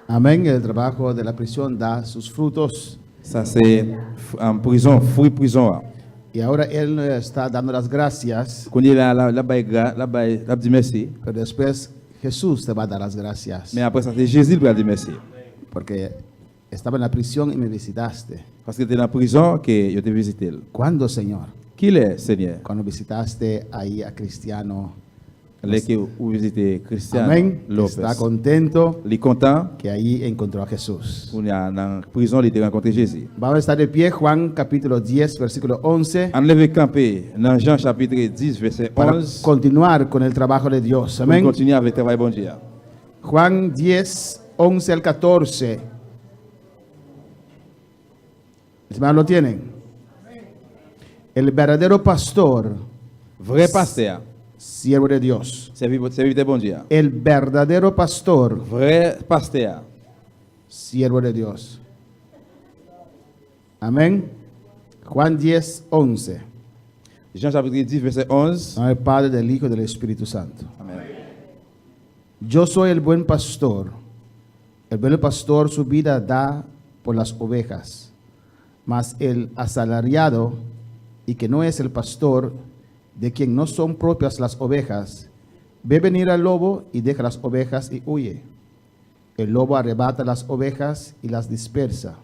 Amén. El trabajo de la prisión da sus frutos. Ça c'est en prison, fruit prison. Y ahora Él está dando las gracias, Qu'on est la dit merci. pero después Jesús te va a dar las gracias. Mais après ça c'est Jésus qui va dire merci. Porque estaba en la prisión y me visitaste. Parce que tu es dans la prison que je t'ai visité. ¿Cuándo, Señor? Qui est Seigneur? Cuando visitaste ahí a Cristiano. Les que vous visitez Christian Amén. Lopez. Está contento Il est content. que ahí encontró a Jesús. On est dans la prison, il a rencontré Jésus. Vamos a estar de pie, Juan capítulo 10, versículo 11, On lève campé dans Jean chapitre 10 verset para 11. continuar con el trabajo de Dios. On Amén. continue avec le travail bon Dieu. Juan 10, 11 al 14. Mis hermanos, ¿lo tienen? El verdadero pastor, Vrai pasteur, siervo de Dios. serviteur bon Dieu. El verdadero pastor, Vrai pasteur, siervo de Dios. Amén. Juan 10, 11. Jean chapitre 10 verset 11. En el Padre, del Hijo y del Espíritu Santo. Amen. Yo soy el buen pastor. El buen pastor su vida da por las ovejas. Mas el asalariado, y que no es el pastor, de quien no son propias las ovejas, ve venir al lobo y deja las ovejas y huye. El lobo arrebata las ovejas y las dispersa.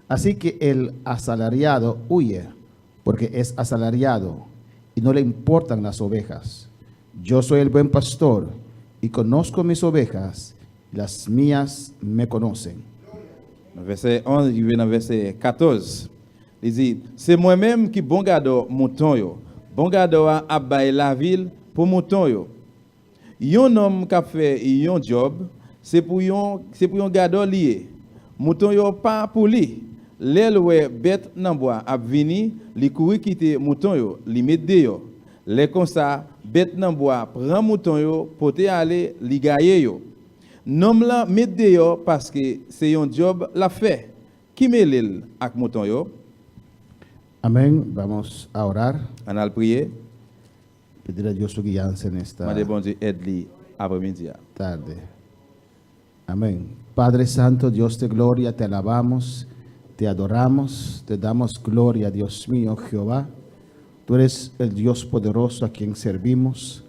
Así que el asalariado huye, porque es asalariado, y no le importan las ovejas. Yo soy el buen pastor, y conozco mis ovejas, y las mías me conocen. Verset 11, il vient dans verset 14. Il dit, c'est moi-même qui bon gado mouton yo. Bon gado a bay la ville pour mouton yo. Yon homme qui fait yon job, c'est pour yon gado lié. Mouton yo pas pour lui. L'el ouais bête nan bois a vini, li couri quitter mouton yo, li met de yo. Le comme ça, bête nan bois prend mouton yo, pote aller li gaye yo. Nom la met de yo parce que c'est un job la fait. Qui met l'el ak mouton yo? Amén. Vamos a orar, On a le prier. pedir a Dios su guianza en esta Mande bon Dieu aide li après-midi. tarde. Amén. Padre Santo, Dios de gloria, te alabamos, te adoramos, te damos gloria, Dios mío, Jehová. Tú eres el Dios poderoso a quien servimos.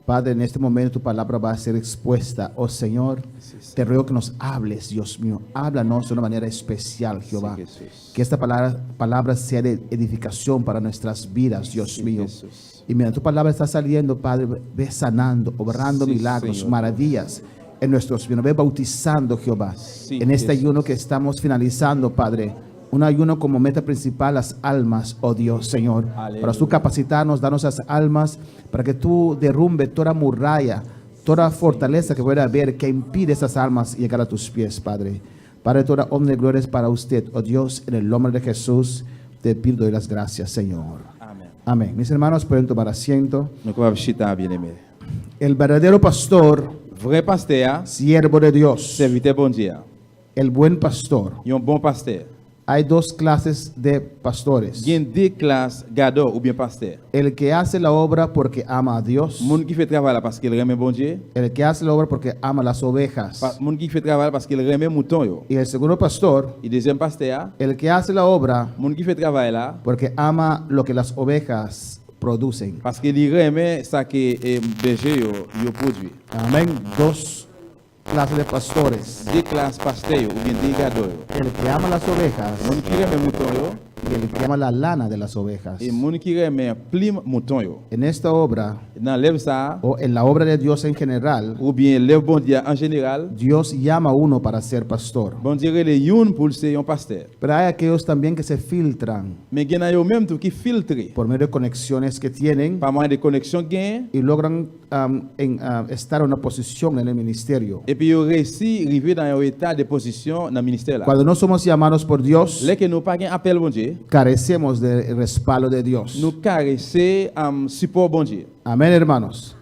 Padre, en este momento tu palabra va a ser expuesta. Oh Señor, te ruego que nos hables, Dios mío. Háblanos de una manera especial, Jehová. Sí, Jesús. Que esta palabra sea de edificación para nuestras vidas, Dios Sí, mío. Jesús. Y mientras tu palabra está saliendo, Padre, ve sanando, obrando Sí, milagros, Señor. maravillas en nuestros vidas. Ve bautizando, Jehová. Sí, en este Jesús. ayuno que estamos finalizando, Padre. Un ayuno como meta principal, las almas, oh Dios, Señor. Aleluya. Para tú capacitarnos, darnos las almas, para que tú derrumbe toda muralla, toda fortaleza que pueda haber que impide esas almas llegar a tus pies, Padre. Padre, toda honra y gloria es para usted, oh Dios, en el nombre de Jesús, te pido las gracias, Señor. Amen. Amén. Mis hermanos, pueden tomar asiento. Nous pouvons chita bien-aimé. El verdadero pastor, Vrai pasteur, siervo de Dios, serviteur bon Dieu. el buen pastor. Un bon pasteur. Hay dos clases de pastores. Il y a deux classes gado ou bien pasteur. El que hace la obra porque ama a Dios. Moun qui fait travail là parce qu'il aime bon Dieu. El que hace la obra porque ama las ovejas. Moun qui fait travail parce qu'il aime mouton yo. Y el segundo pastor, Et deuxième pasteur, el que hace la obra moun qui fait travail là porque ama lo que las ovejas producen. parce qu'il aime ça que berger yo produit. Amén. Dos clases de pastores. Deux classes pasteur yo, ou bien deux gado yo. El que ama las ovejas Moun qui aime mouton yo y el que ama la lana de las ovejas. et moun qui aime plim mouton yo. En esta obra, Dans l'œuvre ça o en la obra de Dios en general, ou bien l'œuvre bon Dieu en général, Dios llama a uno para ser pastor. bon Dieu le youn pour ser un pasteur. Pero hay aquellos también que se filtran Mais gen yo même tout qui filtre por medio de conexiones que tienen par moyen de connexion gain y logran estar en una posición en el ministerio. et puis yo réussi arriver dans un état de position dans le ministère là. Cuando no somos llamados por Dios, Là que nous pas gen appel bon Dieu, carecemos del respaldo de Dios. nous caresser support bon Dieu. Amén, hermanos.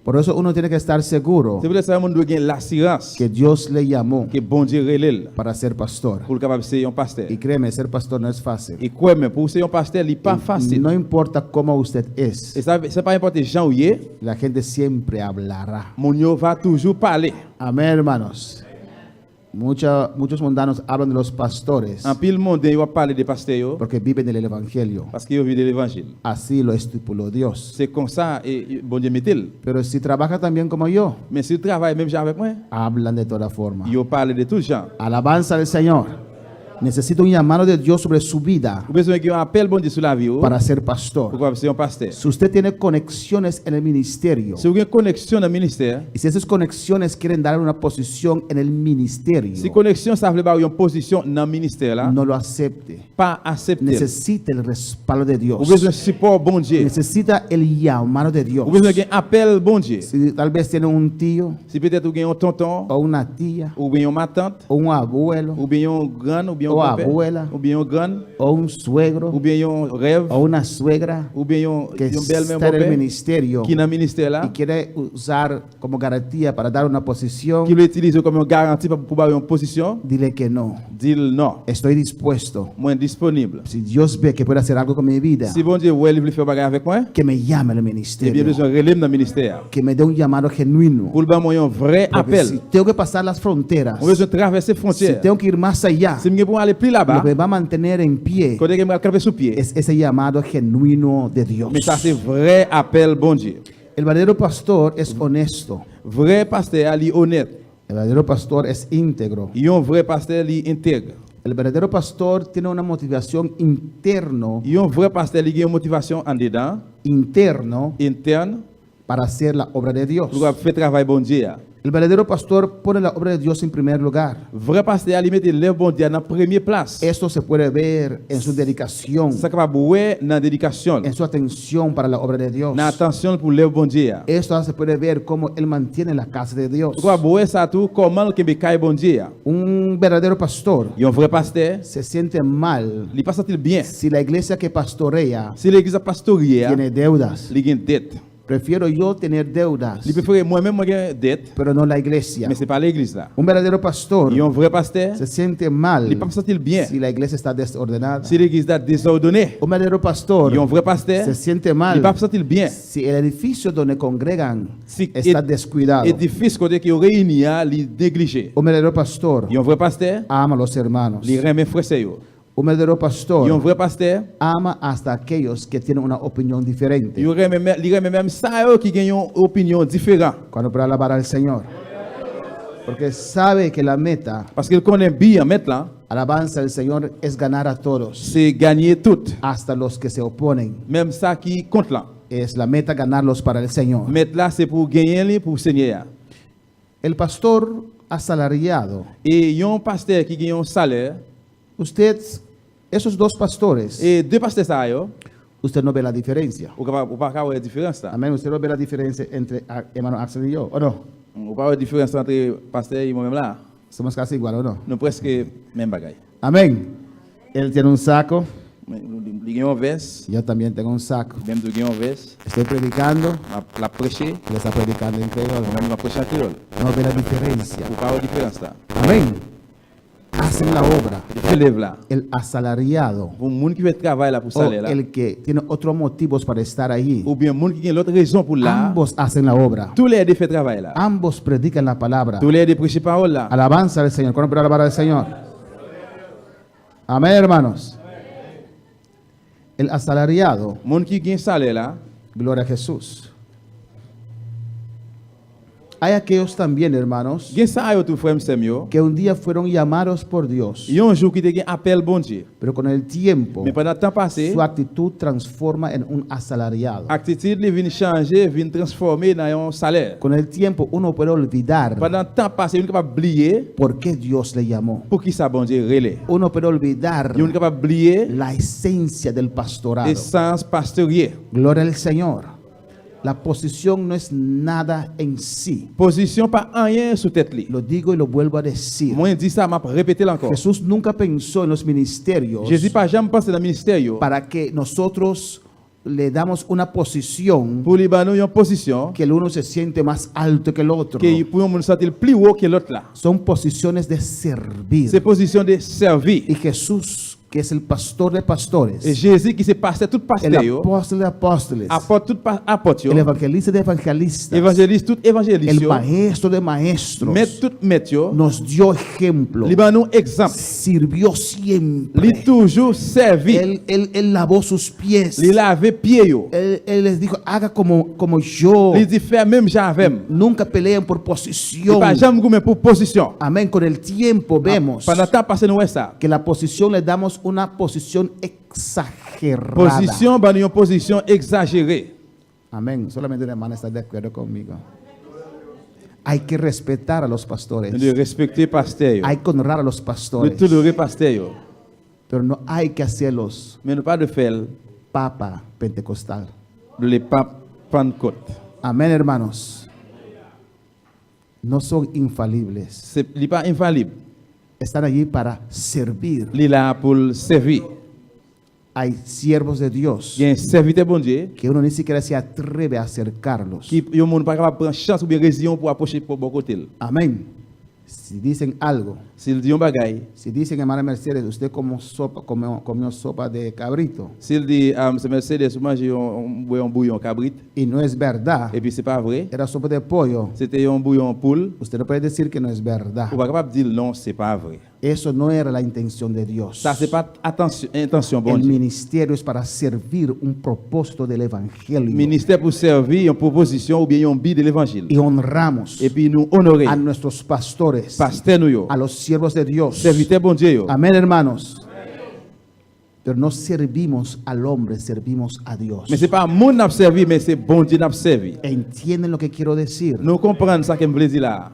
Por eso uno tiene que estar seguro C'est pour ça que nous doit gen l'assurance que Dios le llamó que bon Dieu relève para ser pastor. pour capable ser un pasteur. Y créeme, ser pastor no es fácil. Et quoi mais pour ser un pasteur, il pas facile. No importa cómo usted es, Et ça c'est pas importe gens ou yé, la gente siempre hablará. mon yo va toujours parler. Amén, hermanos. Muchos mundanos hablan de los pastores En pile monde yo parler des pasteurs yo, porque viven del evangelio. parce qu'ils vivent de l'évangile. Así lo estipuló Dios. C'est comme ça et bon Dieu mettez-le. Pero si trabaja también como yo, Mais si tu travailles même genre avec moi, hablan de toda forma. yo parle de tout genre. Alabanza al Señor. Necesita un llamado de Dios sobre su vida Vous besoin qu'il y ait un appel bon Dieu sur la vie yo, para ser pastor. pour ser un pasteur. Si usted tiene conexiones en el ministerio Si vous avez une connexion dans le ministère, y si esas conexiones quieren darle una posición en el ministerio, si connexion ça veut dire une position dans le ministère là, no lo acepte. pas accepter. Necesita el respaldo de Dios. Vous besoin support bon Dieu. Necesita el llamado de Dios. Vous besoin d'un appel bon Dieu. Si tal vez tiene un tío Si peut-être vous avez un tonton, o una tía ou bien ma tante, o un abuelo ou bien un grand, ou bien un O grand-père, abuela. ou bien un grand, o un suegro ou bien un rêve, o una suegra ou bien que un bel même está en el beau-père, ministerio qui est dans le ministère y là, quiere usar como garantía para dar una posición, qui l'utilise comme une garantie pour avoir une position, dile que no. dis non, Estoy dispuesto. moi disponible. Si Dios ve que puede hacer algo con mi vida, Si bon Dieu ouais, il veut faire bagarre avec moi, que me llame al eh bien ministerio, besoin relève dans le ministère. que me dé un llamado genuino. Pour le bon un vrai Porque si appel. tengo que pasar las fronteras, On besoin traverser si frontières. tengo que ir más allá, Si je peux aller plus lo là-bas, que va a mantener en pie quand je vais camper sous pied. es ese llamado genuino de Dios. Mais ça c'est vrai appel bon Dieu. El verdadero pastor es honesto. Vrai pasteur il est honnête. El verdadero pastor es íntegro. Il un vrai pasteur il est intègre. El verdadero pastor tiene una motivación interno, Il un vrai pasteur il a une motivation en dedans, interno interne, para hacer la obra de Dios. pour faire travail bon Dieu. El verdadero pastor pone la obra de Dios en primer lugar. Vrai pasteur il met le bon Dieu en première place. Esto se puede ver en su dedicación, Ça capable ouais dans dédication, en su atención para la obra de Dios. dans attention pour le bon Dieu. Esto se puede ver cómo él mantiene la casa de Dios. Pourquoi ouais ça tout comment que me caille bon Dieu. Un verdadero pastor Il un vrai pasteur, se siente mal il pas sentir bien. si la iglesia que pastorea Si l'église pastoriale, tiene deudas. il a une dette. Prefiero yo tener deudas, Il préfère moi-même moi une dette, pero no la iglesia. mais c'est pas l'église là. Un verdadero pastor Il un vrai pasteur, se siente mal il pas sentir bien. si la iglesia está desordenada. Si l'église est désordonnée, Un verdadero pastor il un vrai pasteur, se siente il mal pas sentir bien. si el edificio donde congregan Si está descuidado. édifice côté qui réunit, il négligé. Un verdadero pastor Il un vrai pasteur, ama a los hermanos. il remet frère yo. Un verdadero Il un pastor vrai pasteur, ama hasta aquellos que tienen una opinión diferente. il remet même ça yo qui gagne une opinion différente Cuando para alabar al Señor. Porque sabe que la meta, parce qu'il connaît bien maintenant, alabanza al Señor, es ganar a todos, c'est gagner tout, hasta los que se oponen. même ça qui compte là. Es la meta ganarlos para el Señor. Mettre là c'est pour gagner pour Seigneur. El pastor asalariado, Et un pasteur qui gagne un salaire usted, esos dos pastores, et deux pasteurs ça yo, usted no ve la diferencia. ou pas avoir différence là. Amén. Usted no ve la diferencia entre hermano Axel y yo, ¿o no? Ou pas avoir différence entre pasteur et moi-même là. Somos casi igual, ¿o no? Nous presque même bagaille. Amén. Él tiene un saco, Il gagne un veste, yo también tengo un saco. même tu gagne un veste, Estoy predicando, la prêcher, él está predicando en creol. même la prêcher en créole. No ve la diferencia. Ou pas avoir différence là. Amén. Hacen la obra. Il lève là. El asalariado Pour monde qui veut travailler là pour o salaire là, el que tiene otros motivos para estar allí, ou bien monde qui gagne l'autre raison pour là, ambos hacen la obra. tous les deux fait travail là. Ambos predican la palabra. Tous les deux prêcher parole là. Alabanza al Señor. ¿Cuándo puede alabar al Señor? Amén, hermanos. El asalariado, Monde qui gagne salaire là, gloria a Jesús. Hay aquellos también, hermanos, gagne ça yo tout frère Samuel. que un día fueron llamados por Dios, Il y a un jour qui te gagne appel bon Dieu. pero con el tiempo Mais pendant le temps passé, su actitud transforma en un asalariado. attitude li vient changer, vient transformer dans un salaire. Con el tiempo uno puede olvidar Pendant le temps passé, il est capable d'oublier por qué Dios le llamó. pour qui ça bon Dieu relais. Uno puede olvidar Il est capable d'oublier la esencia del pastorado. l'essence pastourier. Gloria al Señor. La posición no es nada en sí. Position pas rien sous tête li. Lo digo y lo vuelvo a decir. Moi dit ça, m'a répété encore. Jesús nunca pensó en los ministerios Jésus pas jamais pensé dans le ministère yo. para que nosotros le damos una posición Pour les banos une position que el uno se siente más alto que el otro. que pour nous sentir plus haut que l'autre là. Son posiciones de servir. C'est position de servir. Y Jesús que es el pastor de pastores, Et Jésus qui s'est passé tout el pasteur yo, apóstol de apóstoles, apôtre tout apôtre yo, el evangelista de evangelistas, évangéliste tout évangéliste el yo, maestro de maestros, maître tout maître yo, nos dio ejemplo, li ban nou exemple. sirvió siempre, Li toujours servi, él lavó sus pies, li lave pied yo. él les dijo, haga como yo, Li di faire même j'avem. nunca peleen por Li posición. pas jamais goumen pour position. Amén, con el tiempo vemos Pendant temps passé nous ça. que la posición le damos una posición exagerada. Position ban une position exagérée. Amén, solamente la hermana está de acuerdo conmigo. Hay que respetar a los pastores, De respecter pasteur yo. hay que honrar a los De pastores, tolérer pasteur yo. pero no hay que hacerlos Mais nous pas de faire papa pentecostal. le pape Pentecôte. Amén, hermanos. No son infalibles, C'est li pas infaillible. están allí para servir. Li là pour servir. Hay siervos de Dios Il y a un serviteur bon Dieu que uno ni siquiera se atreve a acercarlos. qui yo monde pas capable prendre chance ou bien raison pour approcher pour bon côté. Amén. Si dicen algo, S'il dit un bagay, si dicen, hermana Mercedes, usted comió sopa de cabrito s'il dit c'est Mercedes ou manger un bouillon cabrit y no es verdad, et puis c'est pas vrai, era sopa de pollo, c'était un bouillon poule, usted no puede decir que no es verdad. ou pas capable dire non, c'est pas vrai. Eso no era la intención de Dios. Ça c'est pas intention bon El Dieu. ministerio es para servir un propósito del evangelio Ministère pour servir une proposition ou bien un bid de l'évangile. y honramos Et puis nous honorer a nuestros pastores, pasteur nous yo, a los siervos de Dios. serviteur bon Dieu yo. Amén, hermanos. Pero no servimos al hombre, servimos a Dios. Mais c'est pas mon n'a servi mais c'est bon Dieu n'a servi. ¿Entienden lo que quiero decir? Nous comprenons ça que me dire là.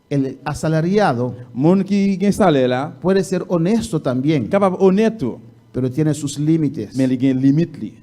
El asalariado Moun qui gagne salaire là, puede ser honesto también, capable honnête tout, pero tiene sus límites, mais il gagne limite li.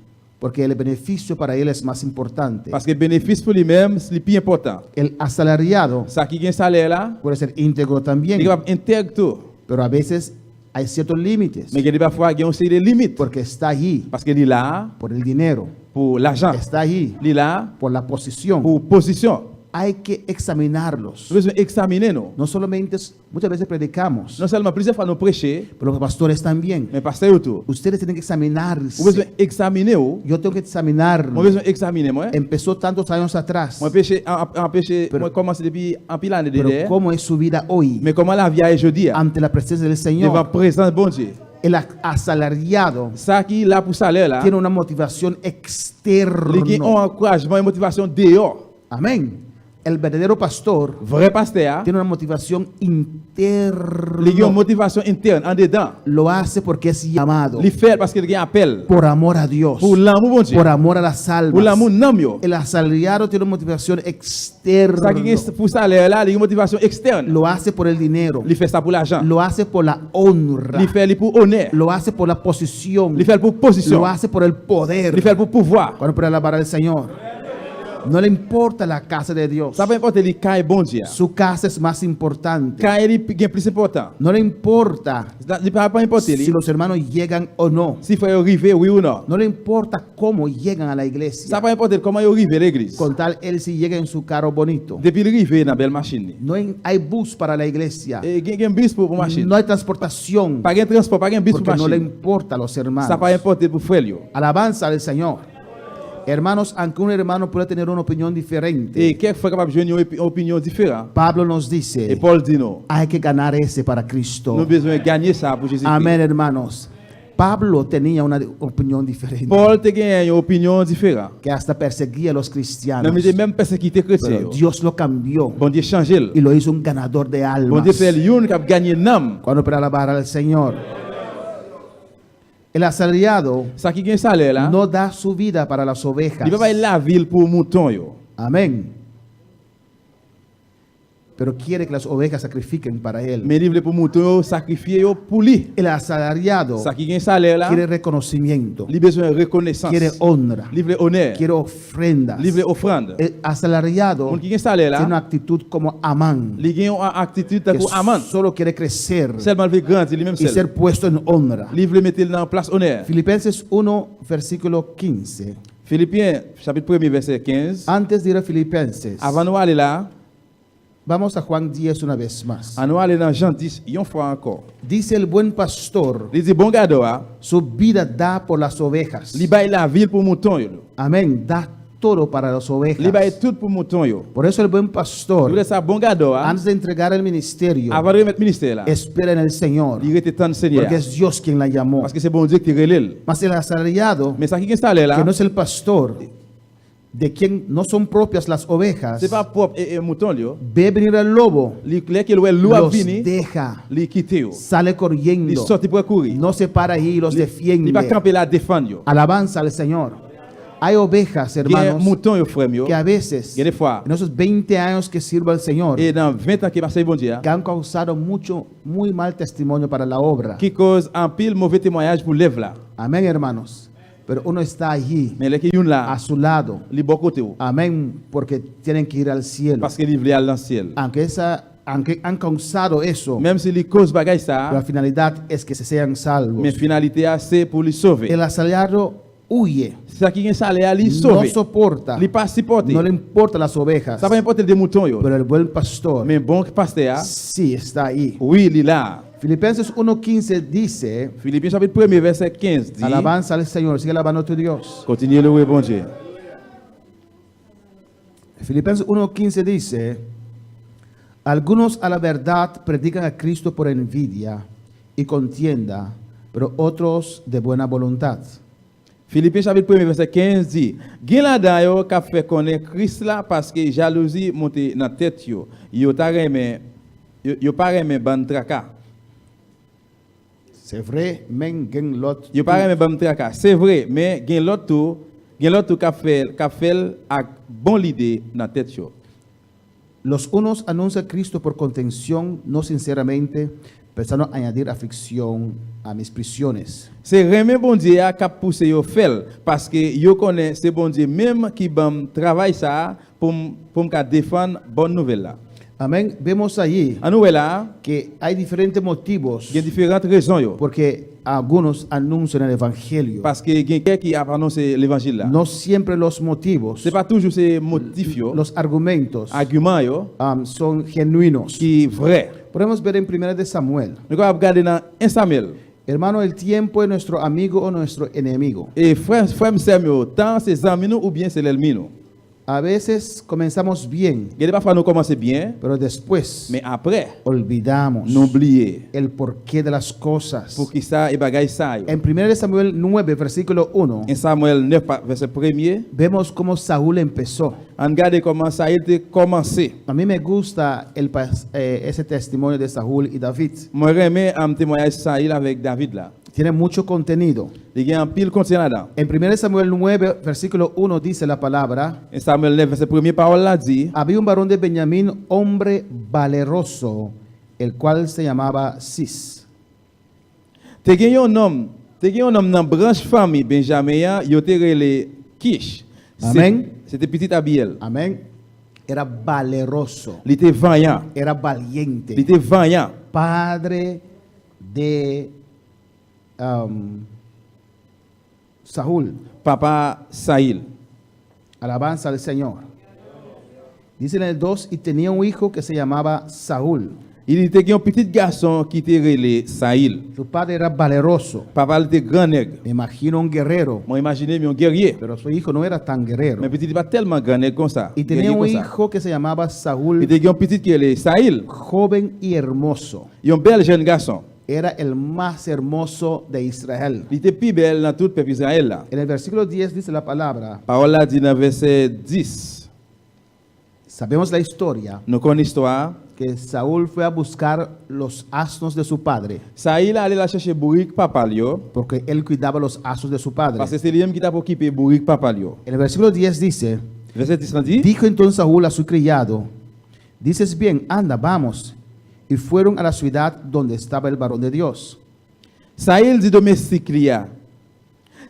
porque el beneficio para él es más importante. Parce que bénéfice pour lui-même, c'est le plus important. El asalariado Ça qui gagne salaire là, puede ser íntegro il también, est capable intègre tout, pero a veces hay ciertos límites, mais il y a parfois gagne aussi des limites porque está allí parce que il est là por el dinero, pour l'argent, está allí il est là por la posición. pour position. Hay que examinarlos. Nous devons examiner nous. No solamente, muchas veces predicamos, Non seulement plusieurs fois nous prêcher, pero los pastores también. mais pasteur tout. Ustedes tienen que examinarse. Nous devons examiner ou, Yo tengo que nous examinarme. devons examiner moi. Empezó tantos años atrás, Moi péché en péché, Pero- moi commencé depuis un pile année pero derrière. ¿cómo es su vida hoy Mais comment la vie est jeudi ante la presencia del devant Señor? présence bon Dieu. El asalariado Ça qui là pour salaire là, tiene una motivación il y a un externa. encouragement et motivation dehors. Amén. El verdadero pastor Vrai pasteur, tiene una motivación il y a une interna. motivation interne en dedans. Lo hace porque es llamado Il fait parce qu'il y a un appel por amor a Dios, pour l'amour bon Dieu. por amor a las Pour l'amour almas. non yo. El asalariado tiene una motivación Ça qui externa. est pour salaire là, il y a une motivation externe. Lo hace por el dinero. Il fait ça pour l'argent. Lo hace por la honra. Il fait pour honneur. Lo hace por la posición. Il fait pour position. Lo hace por el poder. Il fait pour pouvoir. Cuando puede alabar al Señor. No le importa la casa de Dios. Ça peu importe les cas bon Dieu. Su casa es más importante. Quand il est plus important. No le importa Il pas importer si los hermanos llegan o no. s'il faut arriver oui ou non. No le importa cómo llegan a la Ça iglesia. pas importer comment il arrive à l'église. Con tal él si llega en su carro bonito. Depuis il arrive dans belle machine. No hay bus para la iglesia. Et il y a un bus pour machine. No hay transportación. Pas de transport, pas de bus pour Porque no le machine. importa a los Ça pas hermanos. importer pour frère yo. Alabanza al Señor. Hermanos, aunque un hermano pueda tener una opinión diferente, Et quelquefois capable de jouer une opinion différente. Pablo nos Et dice, Paul dit non. hay que ganar ese para Nous Cristo. avons besoin de gagner ça pour Jésus. Amén, hermanos. Pablo tenía una opinión diferente, Paul te gagne une opinion différente. que hasta perseguía a los Non cristianos. mais même persécuté chrétien. Pero Dios lo cambió Bon Dieu change. y lo hizo un ganador de Bon almas. Dieu fait une qui a gagné l'âme. Cuando para alabar al Señor. El asalariado Ça qui gagne salaire là. no da su vida para las ovejas. Il va pas la ville pour mouton yo. Amén. Pero quiere que las ovejas sacrifiquen para él. Mais il veut pour mouton sacrifier yo pour lui. El asalariado Ça qui gagne salaire là. quiere reconocimiento, Il a besoin de reconnaissance. quiere honra, Il veut honneur. quiere ofrendas. Il veut offrande. El asalariado Mon qui gagne salaire tiene una là. actitud como Amán, Il gagne une attitude que pour amant. solo quiere crecer Seulement il veut grandir lui-même y seul. ser puesto en honra. Il veut mettre dans place honneur. Filipenses 1, versículo 15. Philippiens chapitre 1 verset 15. Antes de ir a Filipenses, Avant nous aller là, Vamos a Juan 10 una vez más. On va aller dans Jean 10, une fois encore. Dice el buen pastor, Il dit, bon gado, su vida da por las ovejas. il baille la ville pour mouton. Yo. Amén. Da todo para las Il baille ovejas. tout pour mouton. Yo. Por eso el buen Vous pastor, voulez ça, bon gado, antes de entregar el ministerio, avant de remettre le ministère là, espera en el Señor, il était temps de Seigneur. porque es Dios quien la llamó. Parce que c'est bon Dieu qui te relève. Mas el asalariado, Mais ça qui est installé là, que no es el pastor, de quien no son propias las ovejas, c'est pas propre et mouton. Yo. ve venir el lobo, Les qu'il voit l'eau à los venir, deja, les quitte. Yo. sale Les corriendo, sortent pour courir. no se para ahí y los Il va defiende. camper là défendre. Yo. Alabanza al Señor. Hay ovejas, Il y a hermanos, mouton yo frère yo. que a veces, Il y a des fois en esos 20 años que sirvo al Señor, et dans 20 ans qui passent bon Dieu, que han causado muy mal testimonio para la obra. qui cause un pile mauvais témoignage pour lève là. Amén, hermanos. Pero uno está allí, Mais les qui yon là, a su lado. les bon côté ou. Amén, porque tienen que ir al cielo. Parce que livre aller dans le ciel. Aunque han causado eso, Même si les cause bagay pero la ça, finalidad es que se sean salvos. mais finalité c'est pour les sauver. El asalariado huye, Ça qui est salaire les no sauver. soporta, Les pas supporter. no le importa las ovejas, Ça va importer des moutons yo. pero el buen pastor Mais bon pasteur, sí está ahí. oui, il est là. Filipenses 1:15 dice, Philippiens chapitre 1 verset 15 dit, alabanza al Señor, sigue alabando a tu Dios. continuez louer bon Dieu. Filipenses 1:15 dice, algunos a la verdad predican a Cristo por envidia y contienda, pero otros de buena voluntad. Philippiens chapitre 1 verset 15 dit, gen la dan yo ka fait connaître Christ là parce que jalousie monte dans tête yo. Yo ta remen yo pa remen ban traka. C'est vrai, men gen lot. Yo pa remen ban traka. C'est vrai, mais gen l'autre tout ka fait ak bon l'idée dans tête yo. Los unos anuncian a Cristo por contención, no sinceramente, pensando añadir aflicción a mis prisiones. C'est remen bon Dieu a ka pousse yo fel parce que yo connaît c'est bon Dieu même qui bam travail ça pour ka défendre bonne nouvelle là. Amén. Vemos allí En nouvelle là, que hay diferentes motivos il y a différentes raisons yo. porque algunos anuncian el Evangelio. Parce que quelqu'un qui a annoncé l'évangile là. No siempre los motivos, C'est pas toujours ces motifs yo, los argumentos arguments yo son genuinos. qui vrai. Podemos ver en 1 de Samuel. Nous allons regarder dans 1 Samuel. Hermano, el tiempo es nuestro amigo o nuestro enemigo. Et frère Samuel, tant c'est amis nous ou bien c'est l'ennemi nous. A veces comenzamos bien, Il y a parfois nous commencer bien, pero después mais après olvidamos nous oublier el porqué de las cosas. pour qui ça et bagay ça yo. En 1 de Samuel 9, versículo 1, 1 Samuel 9 verset 1er, vemos cómo Saúl empezó. on regarde comment ça a été commencé. A mí me gusta ese testimonio de Saúl y David. Moi remets un témoignage ça il avec David là. Tiene mucho contenido. Il y a un pile contenu là-dedans. En 1 Samuel 9, versículo 1 dice la palabra, 1 Samuel 9 verset 1er parole là dit, había un varón de Benjamín, hombre valeroso, el cual se llamaba Cis. te gen un homme dans branche famille Benjamin, yo te relé Kish. Amen. C'était petit Abiel. Amén. Era valeroso, Il était vaillant. era Il valiente, était vaillant. padre de Saúl. Papa Saïl. Alabanza al Señor. Dice en el 2, y tenía un hijo que se llamaba Saúl. Il était un petit garçon qui était relé Saïl. Su padre era valeroso. Papa était grand nègre. Me imagino un guerrero, Moi imaginez un guerrier. pero su hijo no era tan guerrero. Mais petit pas tellement grand nègre comme ça. Y tenía Guerrier un comme ça. hijo que se llamaba Il Saúl, était un petit qui est Saïl. joven y hermoso. Un bel jeune garçon. Era el más hermoso de Israel. Il était plus belle dans tout le peuple Israël là. En el versículo 10 dice la palabra, Parole là dit dans verset 10. sabemos la historia, Nous connaissons l'histoire. que Saúl fue a buscar los asnos de su padre, Saïl allait la chercher bourrique papa yo. porque él cuidaba los asnos de su padre. Parce que c'est lui qui t'a occupé bourrique papa yo. En el versículo 10 dice, Verset 10 dit. dijo entonces Saúl a su criado, dices bien, anda, vamos. Y fueron a la ciudad donde estaba el varón de Dios. Saïl dit domestique lia.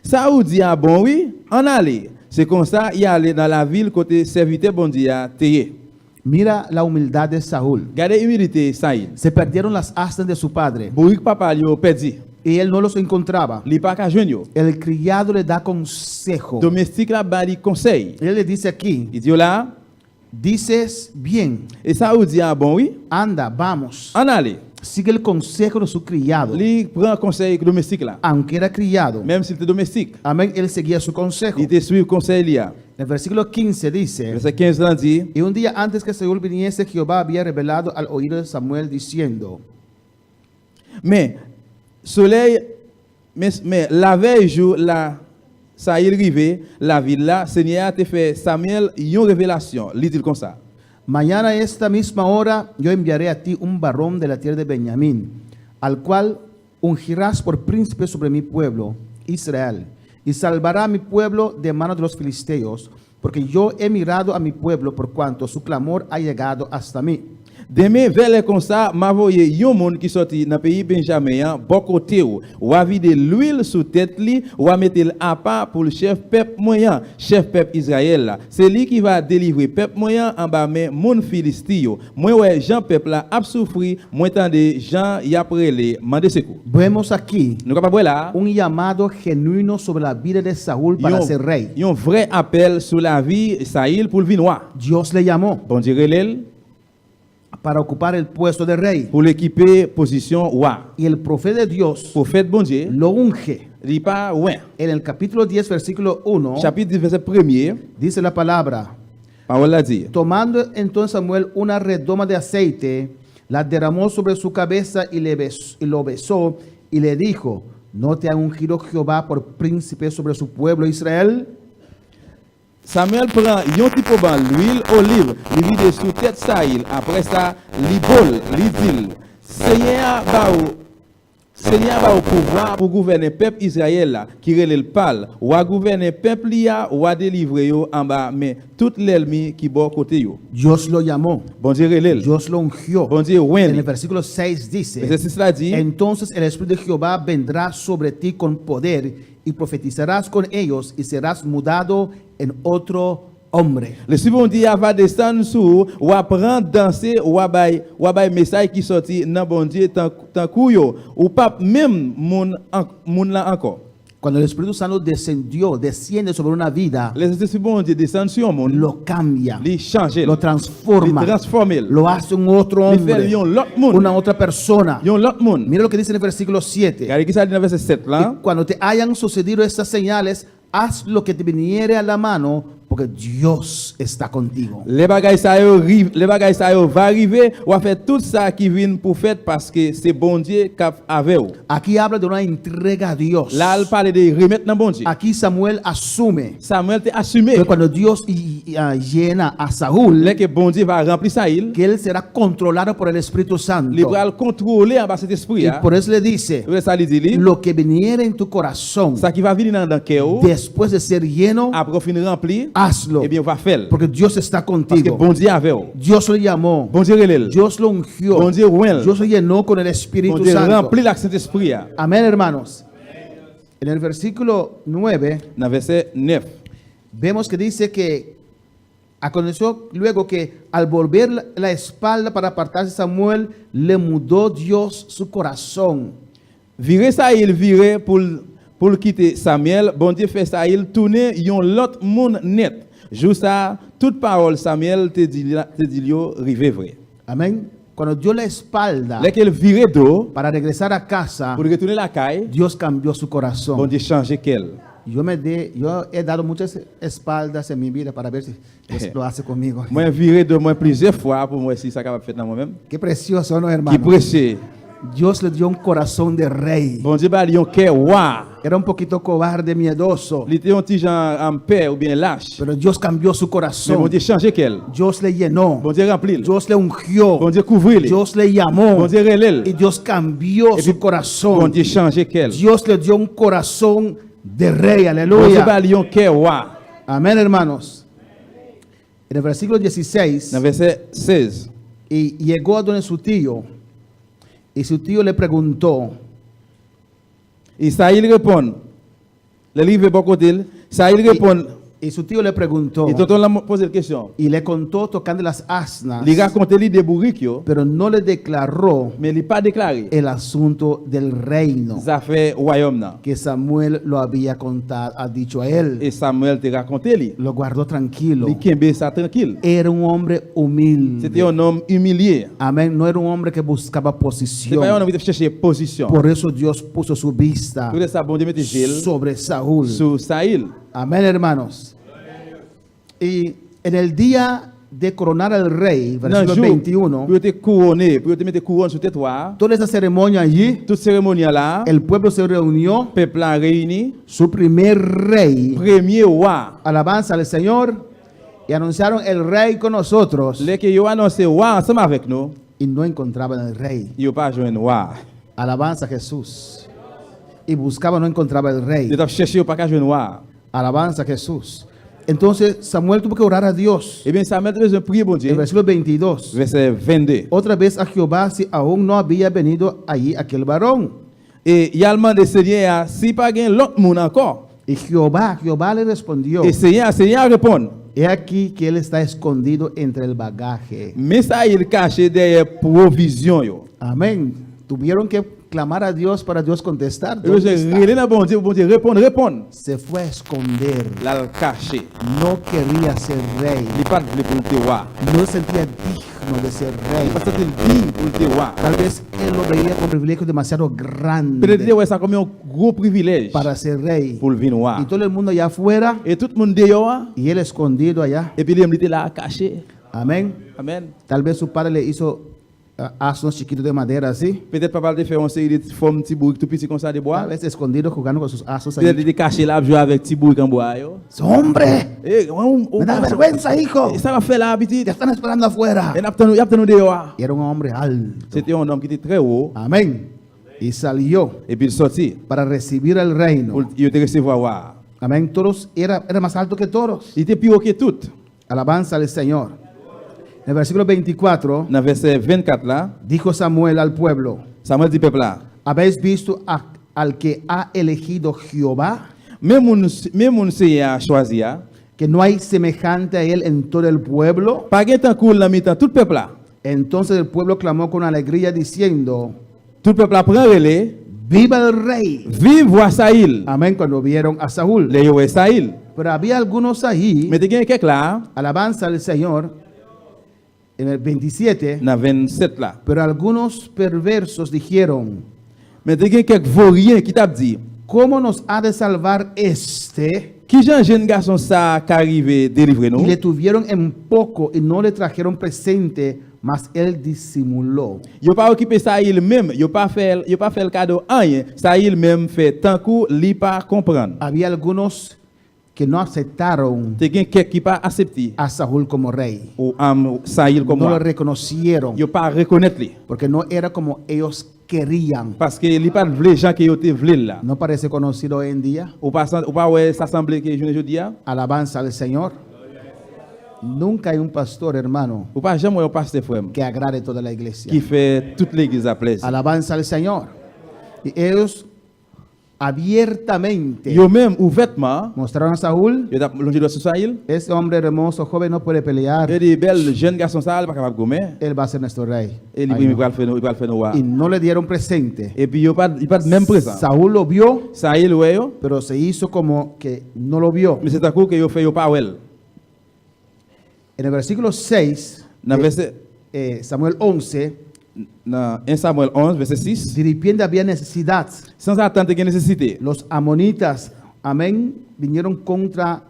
Saoul dit ah bon oui, en aller. C'est comme ça il allait dans la ville côté serviteur bon Dieu a teye. Mira la humildad de Saúl. Gardez humilité Saïl. Se perdieron las asnas de su padre Bourrique papa yo perdu. y él no los encontraba. Li pas ka joindre yo. El criado le da consejo. Domestique là ba li conseil. Él le dice aquí, Il dit là, dices bien, Et ça ou dit ah bon oui, anda, vamos, en aller. sigue el consejo de su criado, Il prend conseil domestique là. aunque era criado. Même s'il était domestique, Amén, él seguía su consejo. il te suit conseil là. En el versículo 15 dice, Verset 15 là dit, y un día antes que Saúl viniese, Jehová había revelado al oído de Samuel diciendo, mais soleil mais la veille jour là ça il rivé la ville là Seigneur te fait Samuel une révélation, il dit comme ça. mañana a esta misma hora yo enviaré a ti un varón de la tierra de Benjamín, al cual ungirás por príncipe sobre mi pueblo, Israel, y salvará a mi pueblo de manos de los filisteos, porque yo he mirado a mi pueblo por cuanto su clamor ha llegado hasta mí. Demain vers les comme ça m'a voyé yon monde qui sorti dans pays Benjamin bon côté ou a vide l'huile sous tête li ou a mettre à part pour le chef peuple moyen chef peuple Israël là c'est lui qui va délivrer peuple moyen en bas mais mon philistio moi ouais Jean peuple là a souffri moi tande Jean y a prélé mandé secours Vemos aquí nous capable là un llamado genuino sobre la vida de Saúl para ser rey. un vrai appel sur la vie Saïl pour le vinois Dios le llamó bon Dieu relève para ocupar el puesto de rey. pour l'équiper position roi Y el profeta de Dios prophète bon Dieu lo unge. il pas ouais En el capítulo 10, versículo 1, chapitre 10 verset 1er dice la palabra, parole la dit tomando entonces Samuel una redoma de aceite, la derramó sobre su cabeza y lo besó y le dijo, ¿no te ha ungido Jehová por príncipe sobre su pueblo Israel? Samuel prend yon petit peu ban l'huile olive, il vide sous tête Saïl. Après ça, li bol, li dit, Seigneur va au pouvoir pour gouverner peuple Israël là, qui relève le pal, ou à gouverner peuple là, ou à délivrer yo en bas, mais tout l'ennemi qui bord côté yo. Dios lo llamó, Bon Dieu relève. Dios lo ungió. Bon Dieu En el win. versículo 6 dice, Verset 6 là dit, entonces el Espíritu de Jehová vendrá sobre ti con poder y profetizarás con ellos y serás mudado en otro hombre. le suivant dit va descendre sous ou apprendre danser ou bay message qui sorti dans bon Dieu tant couyo ou pas même moun là encore. Cuando el Espíritu Santo desciende sobre una vida, Les esprits bon Dieu descendent sur un monde, lo cambia, li change, lo li transforma, transforme, lo hace un otro li fait hombre, yon l'autre monde, una otra persona. yon l'autre monde. Mira lo que dice en el versículo 7. Car qui ça dit dans verset 7 là, Y cuando te hayan sucedido estas señales, haz lo que te viniere a la mano, porque Dios está contigo. les bagages ça yo va arriver ou a faire tout ça qui vient pour faire parce que c'est bon Dieu qui avec vous. Aquí habla de una entrega a Dios. Là il parle de remettre dans bon Dieu. Aquí Samuel asume Samuel te assumé que cuando Dios llena a Saúl, là que bon Dieu va remplir ça il que él será controlado por el Espíritu Santo. va le contrôler en bas cet esprit Y là. por eso le dice, Ça lui dit lo que viniera en tu corazón ça qui va venir dans cœur después de ser lleno, après fin rempli hazlo, eh bien on va faire porque Dios está parce que contigo. bon Dieu avec vous. Dios lo llamó, Bon Dieu relève. Dios lo ungió, Bon Dieu well. Dios lo llenó con el Bon Espíritu Dieu Santo. remplit l'accent esprit là. Amén, hermanos. En el versículo 9 Dans verset 9. vemos que dice que aconteció luego que al volver la espalda para apartarse Samuel, le mudó Dios su corazón. Virer ça il virer pour quitter Samuel, bon Dieu fait ça il tourner yon l'autre monde net. Juste ça toute parole Samuel te dit yo rive vrai. Amén. Cuando dio la espalda Là qu'elle virer dos para regresar a casa, pour retourner la caille, Dios cambió su bon corazón. Dieu changer qu'elle. Yo he dado muchas espaldas en mi vida para ver si Dios lo hace conmigo. Moi virer de moi plusieurs fois pour moi si ça capable faire dans moi-même. Qué precioso, ¿no, Qui hermano? prêcher. Dios le dio un corazón de rey. Bon Dieu ba yon cœur roi. Era un poquito cobarde, miedoso, Il était un petit genre en paix ou bien lâche. pero Dios cambió su Mais bon corazón. Dieu changer qu'elle. Dios le llenó. Bon Dieu remplit. Dios le ungió. Bon Dieu couvrir. Dios le llamó. Bon Dieu relève. Y Dios cambió Et su puis, corazón. Bon Dieu changer qu'elle. Dios le dio un corazón de rey. Bon Dieu Aleluya. ba yon cœur roi. Amén, hermanos. En el versículo 16, Dans verset 16. y llegó a donde su tío, y su tío le preguntó, Et Saïl répond. Le livre est bon côté. Saïl répond. Y su tío le preguntó Et tonton l'a posé la question. y le contó tocando las asnas, Il raconte les bourriques yo, pero no le declaró mais il pas déclaré. el asunto del reino Ça fait royaume là. que Samuel lo había contado, ha dicho a él. Et Samuel te raconté lui. Lo guardó tranquilo. Il kembe ça tranquille. Era un hombre C'était humilde. un homme humilié. Amén. No era un hombre que buscaba C'est pas un posición. homme qui cherchait position. Por eso Dios puso su vista Tout ça bon Dieu mette Gilles sobre Saúl. sur Saïl. Amén, hermanos. Y en el día de coronar al rey, Dans versículo jour 21, pour te couronner, pour te mettre couronne sur tes toits, toda esa ceremonia allí, toute cérémonie là, el pueblo se reunió, peuple a réuni, su primer rey, premier roi. alabanza al Señor, y anunciaron el rey con nosotros, Les que yo annoncé roi ensemble avec nous, y no encontraban el rey. yo pas joindre roi. Alabanza a Jesús. Y buscaba, no encontraba el rey. Yo t'a cherché yo pas qu'à joindre roi. Alabanza a Jesús. Entonces Samuel tuvo que orar a Dios. Eh bien, Samuel devait prier bon El Dieu. versículo 22. Verset 22. Otra vez a Jehová si aún no había venido allí aquel varón. Et il a demandé Seigneur si pas gain l'autre monde encore. Y Jehová le respondió, Et Seigneur répond. he aquí que él está escondido entre el bagaje. Mais ça il caché derrière provision yo. Amén. Tuvieron que clamar a Dios para Dios contestar. Et ¿Dónde je está? relais dans bon Dieu répond. Se fue a esconder. Là le caché. No quería ser rey. Il pas de pour le roi. No se sentía digno de ser rey. Parce que il dit pour le roi. Tal vez él lo veía como un privilegio demasiado grande Peut-être ouais ça comme un gros privilège para ser rey. pour le vin roi. Y todo el mundo allá afuera Et tout le monde dehors y él escondido allá. et puis il était là caché. Amén. Amen. Tal vez su padre le hizo asnos chiquitos de madera así. Peut-être papa te fait une série de formes petit bourrique tout petit comme ça de bois. Tal vez escondido jugando con sus asnos Peut-être ahí. il était caché là jouer avec petit bourrique en bois yo. ¡Hombre! Eh, Me da vergüenza, hijo. Ça va faire là Te habitude. están esperando afuera. Et il a obtenu dehors. Y era un hombre alto. C'était un homme qui était très haut Amén. Y salió et puis il sortit para recibir el reino. pour il était recevoir roi. Amén. Todos era más alto que todos. Il était plus haut que tout. Alabanza al Señor. En el versículo 24 Dans verset 24 là, dijo Samuel al pueblo: Samuel dit peuple là. ¿Habéis visto al que ha elegido Jehová? Même mon Seigneur choisi a. Que no hay semejante a él en todo el pueblo. Pas gain temps cool dans mi-temps tout peuple là. Entonces el pueblo clamó con alegría diciendo: Tout peuple là prend relais. ¡Viva el rey! Vive roi Saïl. Amén, cuando vieron a Saúl. Les roi Saïl. Pero había algunos ahí, Mais te gain quelques là alabanza al Señor, en el 27, dans 27 là. pero algunos perversos dijeron: Mais te gain quelques vauriens qui t'a dit ¿Cómo nos ha de salvar este? qui Jean jeune garçon ça qui arrivé délivrer nous. Y le tuvieron en poco y no le trajeron presente, mas él disimuló. Yo pas occupé Saïl même, yo pas fait le cadeau rien. Saïl même fait tant coup li pas comprendre. Había algunos que no aceptaron Te gain quelques qui pas accepté a Saúl como rey. ou Saïl comme No lo moi. reconocieron Yo pas reconnaître lui porque no era como ellos querían. parce que li pas vle gens qui yo te vle là. ¿No parece conocido hoy en día? Ou pas ouais s'assembler que je dis a. Alabanza al Señor. Nunca hay un pastor, hermano, Ou pas jamais un pasteur frère que agrade toda la iglesia. qui fait toute l'église à plaisir. Alabanza al Señor. Y ellos abiertamente Yo même ouvertement, mostraron a Saúl: yo t'a longé sur Saïl. ese hombre hermoso, joven, no puede pelear. Et des belles jeunes garçons ça pas capable gommer. Él va a ser nuestro rey. Et Ay, il no. va le faire nous. Y no le dieron presente. Et puis il pas même présent. Saúl lo vio, Saïl ouais yo, pero se hizo como que no lo vio. mais c'est à coup que yo fait yo pas well. En el versículo 6, Dans verset Samuel 11, dans 1 Samuel 11 verset 6, de repente había necesidad. sans attendre qu'il y ait nécessité. Los amonitas, amén, vinieron contra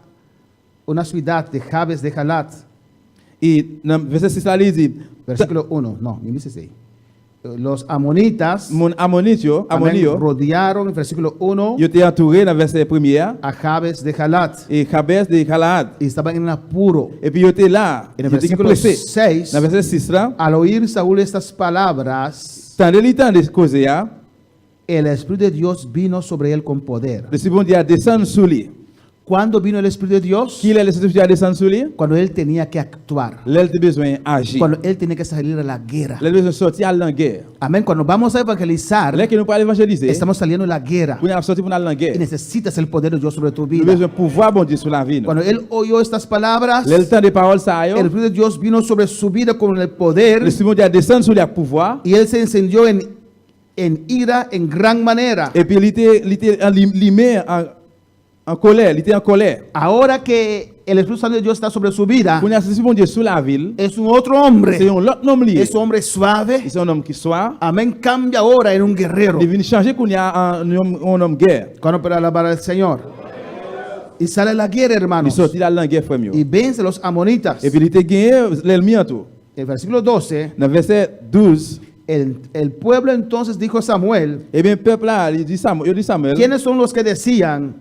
una ciudad de Jabes de Jalat. Et dans verset 6 là il dit Versículo 1, no, ni dice así. Los amonitas, mon ammonitio, amén, ammonio, rodearon, en versículo 1, yo t'ai entouré dans verset 1er a Jabes de Jalat. et Jabes de Galaad. Y estaban en apuro. Et puis yo t'ai là, En el yo t'ai versículo pressé. 6, Dans verset 6 là, al oír Saúl estas palabras, tandis le temps de causer, el Espíritu de Dios vino sobre él con poder. le bon Dieu a descendu sur lui. ¿Cuándo vino el Espíritu de Dios? Qui est l'Esprit à descendre sur lui? Cuando él tenía que actuar. L'elle a besoin d'agir. Cuando él tenía que salir a la guerra. L'elle a besoin de sortir à la guerre. Amén. Cuando vamos a evangelizar, L'elle que nous parlons évangéliser, estamos saliendo a la guerra. pour nous sortir pour aller en Y guerre. necesitas el poder de Dios sobre tu Nous vida. besoin de pouvoir bon Dieu sur la vie. Cuando él oyó estas palabras, L'elle temps des paroles ça el yo. Espíritu de Dios vino sobre su vida con el poder Le Simon Dieu descend sur le pouvoir y él se encendió en ira en gran manera. et puis il était limé en colère, il était en colère. Ahora que el Espíritu Santo de Dios está sobre su vida, Pour nous sortir bon Dieu sur la ville, es un otro hombre. c'est un autre homme lié. Es un hombre suave. C'est un homme qui soit Amén. Cambia ahora en un guerrero. il vient changer qu'on y a un homme guerre. Cuando para alabar al Señor. Y sale a la guerra, Il hermanos. sortit à la guerre frère. Y vence a los amonitas. Et puis il était gagné l'ennemi en tout. El versículo 12. Dans verset 12, El pueblo entonces dijo a Samuel, eh bien, peuple là, il dit Samuel, ¿quiénes son los que decían,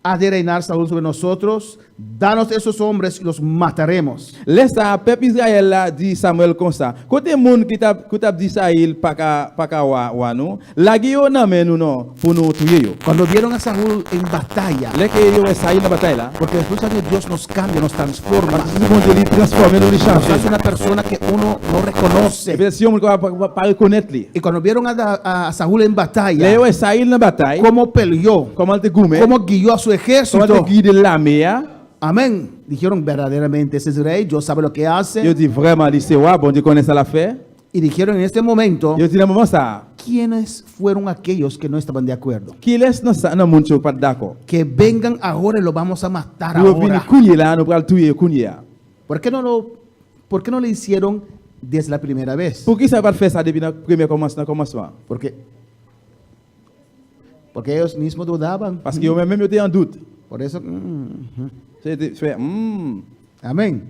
ha de reinar Saúl sobre nosotros? Danos esos hombres y los mataremos. laisse à peuple Israël là, dit Samuel comme ça. Côté monde qui t'a dit ça, il pas qu'à wa nous, la guerre non mais nous non, pour nous tuer yo. Cuando vieron a Saúl en batalla, Les que yo ça il dans bataille là. porque después de Dios nos cambia, nos transforma, Si bon Dieu il transforme nous, il nos change. hace una persona que uno no Et reconoce. bien si on pas reconnaître lui. Y cuando vieron a Saúl en Les batalla, yo ça il dans bataille, cómo peleó, comment te goumé, cómo guió a su comment ejército. te guide l'armée. Amén. Dijeron verdaderamente ese es rey, Dios sabe lo que Yo hace. dis vraiment, il c'est ouais, bon Dieu connaît ça l'affaire. Y dijeron en este momento, Yo dis dans le moment ça, ¿quiénes fueron aquellos que no estaban de acuerdo? qui laisse dans monde pas d'accord. Que vengan ahora y lo vamos a matar Nous venons ahora. couiller là, nous pral tuer couiller. ¿Por qué no lo hicieron desde la primera vez? Pour qui ça va faire ça depuis le premier commencement? Porque ellos mismos dudaban. Parce que eux-mêmes étaient en doute. Por eso, C'était fait amén.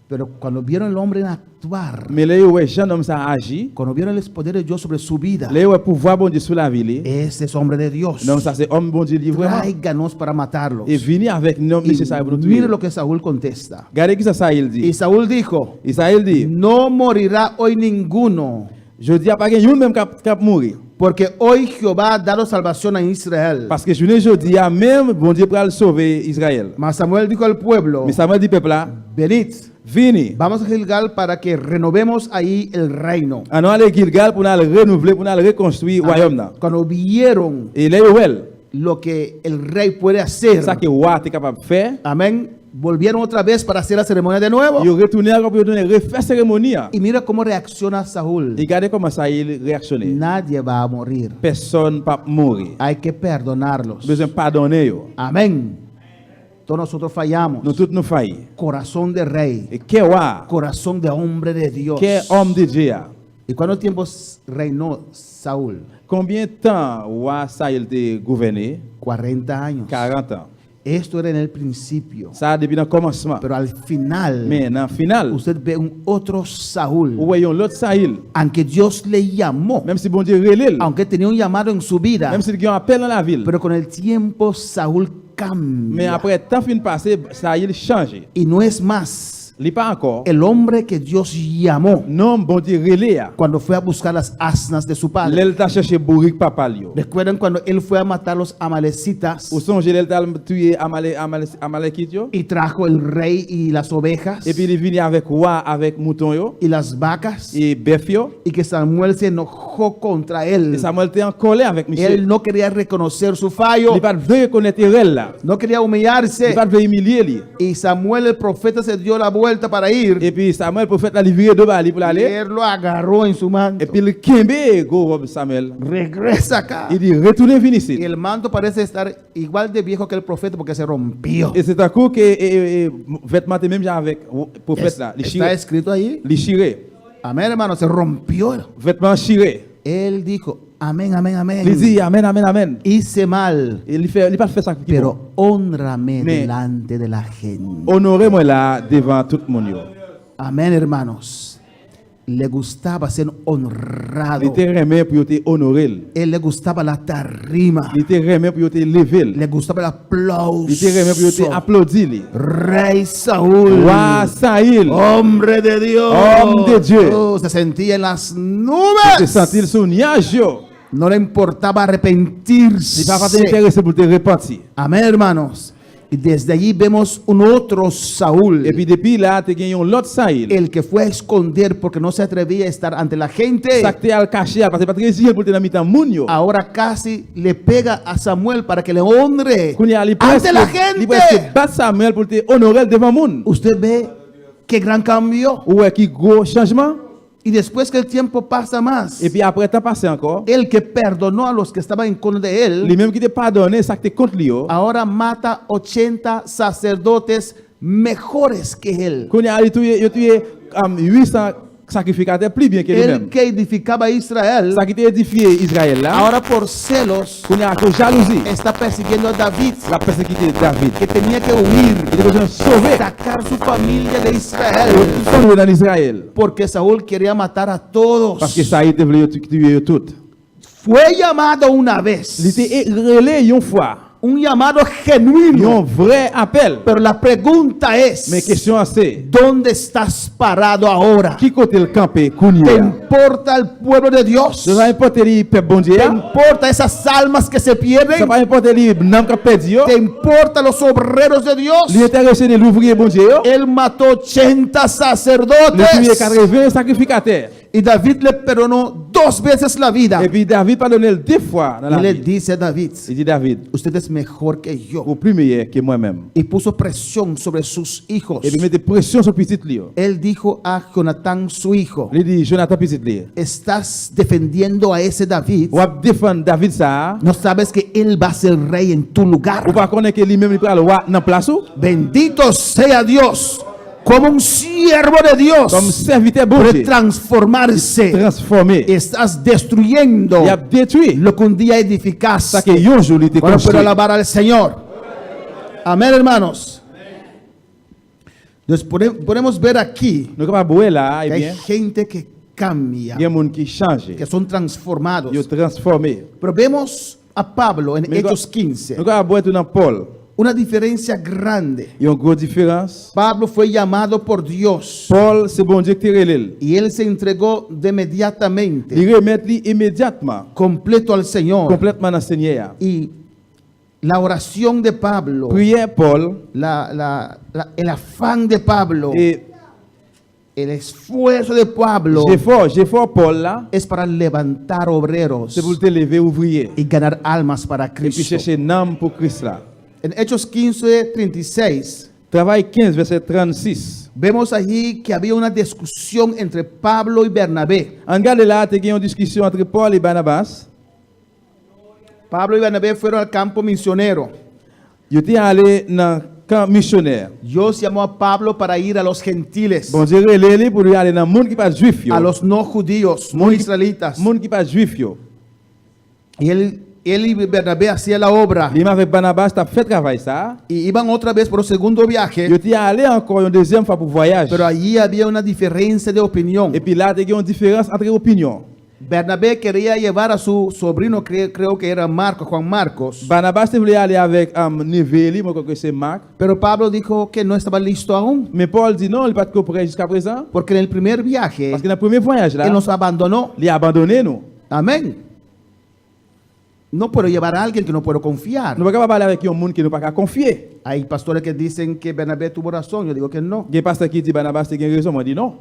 Pero cuando vieron el hombre en actuar, mais là ouais Jean homme ça agit. cuando vieron el poder de Dios sobre su vida, Là ouais pouvoir bon Dieu sur la ville. ese es hombre de Dios. Non ça c'est homme bon Dieu livré. Tráiganos para matarlos. Et venir avec un homme Y nécessaire pour nous mire tuer. lo que Saúl contesta. Regardez qui ça il Y dit. Saúl dijo, Israël dit, no morirá hoy ninguno, je dis pas qu'il y a même cap mourir. porque hoy Jehová ha dado salvación a Israel. Parce que je dis même bon Dieu pour sauver Israël. Mas Samuel dijo al pueblo, Mais Samuel dit peuple là, venid, vini. vamos a Gilgal para que renovemos ahí el reino. On aller Gilgal pour nous renouveler, pour nous reconstruire le royaume là. Cuando vieron Et là well, lo que el rey puede hacer, ça que roi est capable de faire. amén, volvieron otra vez para hacer la ceremonia de nuevo. Il retourné encore pour donner refaire cérémonie. Y mira cómo reacciona Saúl. Et regardez comment ça il réactionné. Nadie va a morir. Personne pas mourir. Hay que perdonarlos. Besoin pardonner yo. Amén. Todos nosotros fallamos. Nous tous nous faillis. Corazón de rey. Et quel roi, Corazón de hombre de Dios. quel homme de Dieu. ¿Y cuánto tiempo reinó Saúl? Combien de temps roi ça il était gouverné? 40 años. 40 ans. Esto era en el principio. Ça depuis le commencement. Pero al final, Mais dans le final, usted ve un otro Saúl. vous voyez l'autre Saïl. Aunque Dios le llamó, Même si bon Dieu relève, aunque tenía un llamado en su vida, même s'il y a un appel dans la ville. pero con el tiempo Saúl Mais cambia. après temps fin passé, Saïl change. Y no es más Il pas encore. el hombre que Dios llamó Non, bon Dieu relève. cuando fue a buscar las asnas de su padre. L'elle t'a cherché bourrique papa lio. ¿Recuerdan cuando él fue a matar los amalecitas Ou songe l'elle t'a tué Amalekite yo. y trajo el rey y las ovejas Et puis il est venu avec roi, avec mouton yo, y las vacas et bœuf yo. y que Samuel se enojó contra Et él? Samuel était en colère avec Él Michel. no quería reconocer su fallo, Il pas veut reconnaître elle là. no quería Il humillarse pas veut humilier lui. y Samuel el profeta se dio la vuelta para ir Et puis Samuel prophète l'a livré de bali pour y aller. él lo agarró en su manto. Et puis le kembe go Samuel. Regresa acá. Il dit retournez venir ici. Y el manto parece estar igual de viejo que el profeta porque se rompió. Et c'est un coup que vêtement même avec prophète là, les Está chiré, escrito ahí. les chiré, Amén, hermano, se rompió. vêtements chiré. Él dijo, amén, amén, Il dit amén. amen amen amen. Hice mal, Il pas fait ça. pero honrame Mais- delante de la gente. Honorez-moi là devant tout le monde. yo. Amén, hermanos. Le gustaba ser Il honrado. était remis pour te honorer. Él le gustaba la tarima. Il était remis pour te lever. Le gustaba el Il était remis pour te aplauso. applaudir. Rey Saúl. Roi Saïl. Hombre de Dios. Homme de Dieu. Oh, se sentía en las Se nubes. sentir son nuage. yo. No le importaba Il pas arrepentirse. intéressé pour te repentir. Amén, hermanos. Y desde allí vemos un otro Saúl, Et puis depuis là, tu as un l'autre Saïl. el que fue a esconder porque no se atrevía a estar ante la gente. Ça que tu as caché, parce que pas très résilient pour te dans mi-temps moun yo. Ahora casi le pega a Samuel para que le honre Qu'on y a li ante la presque, li presque gente. bat Samuel pour te honorer devant moun. Usted ve qué gran cambio. Ouais, qui gros changement. Y después que el tiempo pasa más, Et puis après, tu as passé encore. el que perdonó a los que estaban en contra de él, Les mêmes qui te pardonné, ça que tu contre lui. ahora mata 80 sacerdotes mejores que él. Qu'on y a li tué 800 sacrificateurs plus bien que Él lui-même. que edificaba a Israel, Ça qui t'a édifié Israël là. ahora por celos Qu'on y a à cause de jalousie. está persiguiendo a David, La persécuté de David. que tenía que huir, Il était besoin de sauver. sacar su familia de Israel, Tout le monde en Israël. porque Saúl quería matar a todos. Parce que ça a été voulu tuer tout. Fue llamado una Il vez, était relé une fois. un llamado Un genuino, vrai appel. pero la pregunta Mais es, question c'est, ¿dónde estás parado ahora? qui côté le campé ¿Te Kounia? importa el pueblo de Dios? Ça va importer les peuple bon Dieu. ¿Te importa esas almas que se Ça pierden? va importer les nam qui perdu. ¿Te importa los obreros de Dios? L'intéressé de l'ouvrier bon Dieu. Él mató 80 Le tuer sacerdotes 80 sacrificateurs. y David le perdonó 2 veces la vida. Et puis David pardonné 2 fois dans Y la le vie. dice a David, Il dit David, usted es mejor que yo. vous plus meilleur que moi-même. Y puso presión sobre sus hijos. Et puis mettez pression sur petit Léo. Él dijo a Jonatán, su hijo, Il dit Jonathan petit Léo. estás defendiendo a ese David. Ou va défendre David ça. No sabes que él va a ser rey en tu lugar. Ou pas connaître que lui-même il peut aller dans place ou Bendito sea Dios. Como un siervo de Dios comme serviteur bon puede Dieu. transformarse. Transformé. Estás destruyendo Il a détruit. lo que un día edificaste. Ça que un jour il était Bueno, construit. puedo alabar al Señor. Amén, hermanos. Entonces podemos ver aquí Nous capable voir là, eh que hay bien, gente que cambia, il y a des gens qui changent. que son transformados. Ils transformé. Pero vemos a Pablo en Mais Hechos 15, Nous capable voir tout dans Paul. una diferencia grande. Il y a une grosse différence. Pablo fue llamado por Dios Paul, c'est bon Dieu qui te relève. y él se entregó de inmediatamente, Il remet lui immédiatement, completo al Señor. complètement dans le Seigneur. Y la oración de Pablo, Prière Paul el afán de Pablo, et el esfuerzo de Pablo j'ai fort Paul là, es para levantar obreros c'est pour te lever ouvrier. y ganar almas para Et puis Cristo. chercher un âme pour Christ là. En Hechos 15:36 Travail 15, verset 36. vemos allí que había una discusión entre Pablo y Bernabé. En garde là, tu as une discussion entre Paul et Barnabas. Pablo y Bernabé fueron al campo misionero. Ils étaient allés dans le camp missionnaire. Dios llamó a Pablo para ir a los gentiles, Bon Dieu relève pour lui aller dans le monde qui pas juif yo. a los no judíos, no israelitas. Monde qui pas juif yo. Y él y Bernabé hacían la obra Lui avec Barnabas, tu as fait travail ça. y iban otra vez por un segundo Ils viaje, étaient allés encore une deuxième fois pour voyage. pero allí había una diferencia de opinión. Et puis là, tu as une différence entre opinions. Bernabé quería llevar a su sobrino, creo que era Marcos, Juan Marcos, Barnabas voulait aller avec Neveli, moi que c'est Marc. pero Pablo dijo que no estaba listo aún, Mais Paul dit non, il n'est pas prêt jusqu'à présent. porque en el primer viaje Parce que dans le premier voyage là, él nos abandonó. il a abandonné nous. Amén. No puedo llevar a alguien que no puedo confiar. Nous ne pouvons pas parler avec un monde qui ne peut pas confier. Hay pastores que dicen que Bernabé tuvo razón, yo digo que no. Il y a un pasteur qui dit Barnabas a raison, moi je dis non.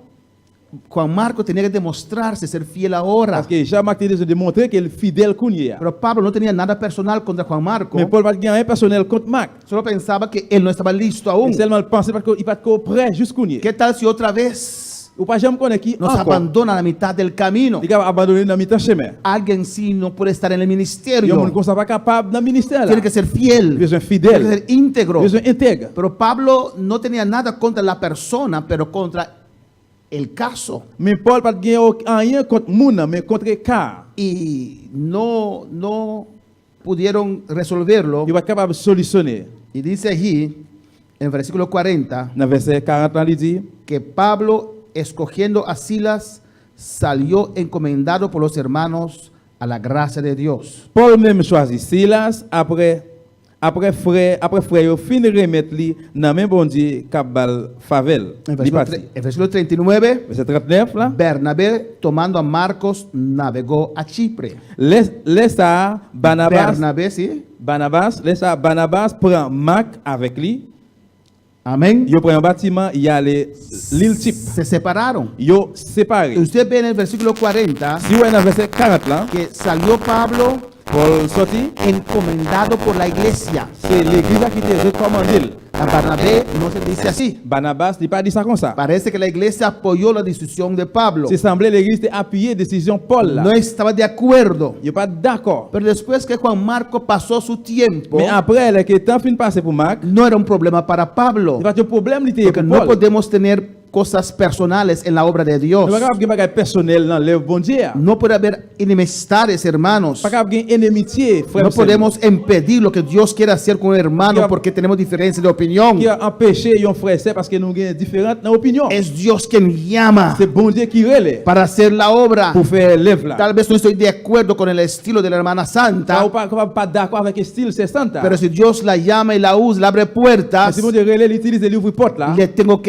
Juan Marcos tenía que demostrarse ser fiel ahora, Parce que Jean-Marc a démontré qu'il est fidèle qu'on y est. pero Pablo no tenía nada personal contra Juan Marcos, Mais Paul va gagner un personnel contre Marc. solo pensaba que él no estaba listo Il aún. seulement pensait qu'il n'est pas prêt jusqu'où y est. ¿Qué tal si otra vez Ou pas jamais connaître qui nos encore. abandona a la mitad del camino? Il a abandonné dans mi-temps chemin. Alguien sí no puede estar en el Il y a un ministerio, monde qui ne pas capable dans le ministère là. tiene que ser fiel, Besoin tiene que fidèle. ser íntegro. Besoin intègre. Pero Pablo no tenía nada contra la persona, pero contra el caso. Mais Paul pas gagner rien contre moun, mais contre cas. Y no pudieron resolverlo. Il va capable de solutionner. Y dice allí, en el versículo 40, Dans verset 40 il dit que Pablo, escogiendo a Silas, salió encomendado por los hermanos a la gracia de Dios. Paul même choisit Silas après frère yo fin remettre li dans même bon Dieu kabal favel. En Li parti. el versículo 39, Verset 39 là. Bernabé, tomando a Marcos, navegó a Chipre. Laisse ça Barnabas Bernabé, sí, Barnabas, laisse Barnabas prend Marc avec lui. Amén. Yo prend un bâtiment, il y a l'île type. Se separaron. Yo séparé. Usted ve en el versículo 40 Si vous avez verset 40 là, que salió Pablo Paul sorti, encomendado por la iglesia. c'est l'église qui était recommandée. A Bernabé no se dice así. Barnabas n'a pas dit ça comme ça. Parece que la iglesia apoyó la decisión de Pablo. C'est semblé l'église a appuyé la décision Paul là. No estaba de acuerdo. Il n'est pas d'accord. Pero después que Juan Marco pasó su tiempo, Mais après, le temps fin passé pour Marc, no era un problema para Pablo. il n'y a pas de problème il était Porque pour no Paul. podemos tener cosas personales en la obra de Dios. Il n'y a pas de bagage personnel dans l'œuvre bon Dieu. No puede haber enemistades, hermanos. Pas de inimitié, frère. No podemos impedir lo que Dios quiere hacer con un hermano porque tenemos diferencia de opinión. Qui a empêché un frère parce que nous avons différentes opinions. Es Dios quien llama C'est bon Dieu qui relève para hacer la obra. pour faire l'œuvre là. Tal vez no estoy de acuerdo con el estilo de la hermana Santa, Pas d'accord avec le style c'est santa. pero si Dios la llama y la usa, la abre puertas, Si bon Dieu relève, il utilise les livres porte là.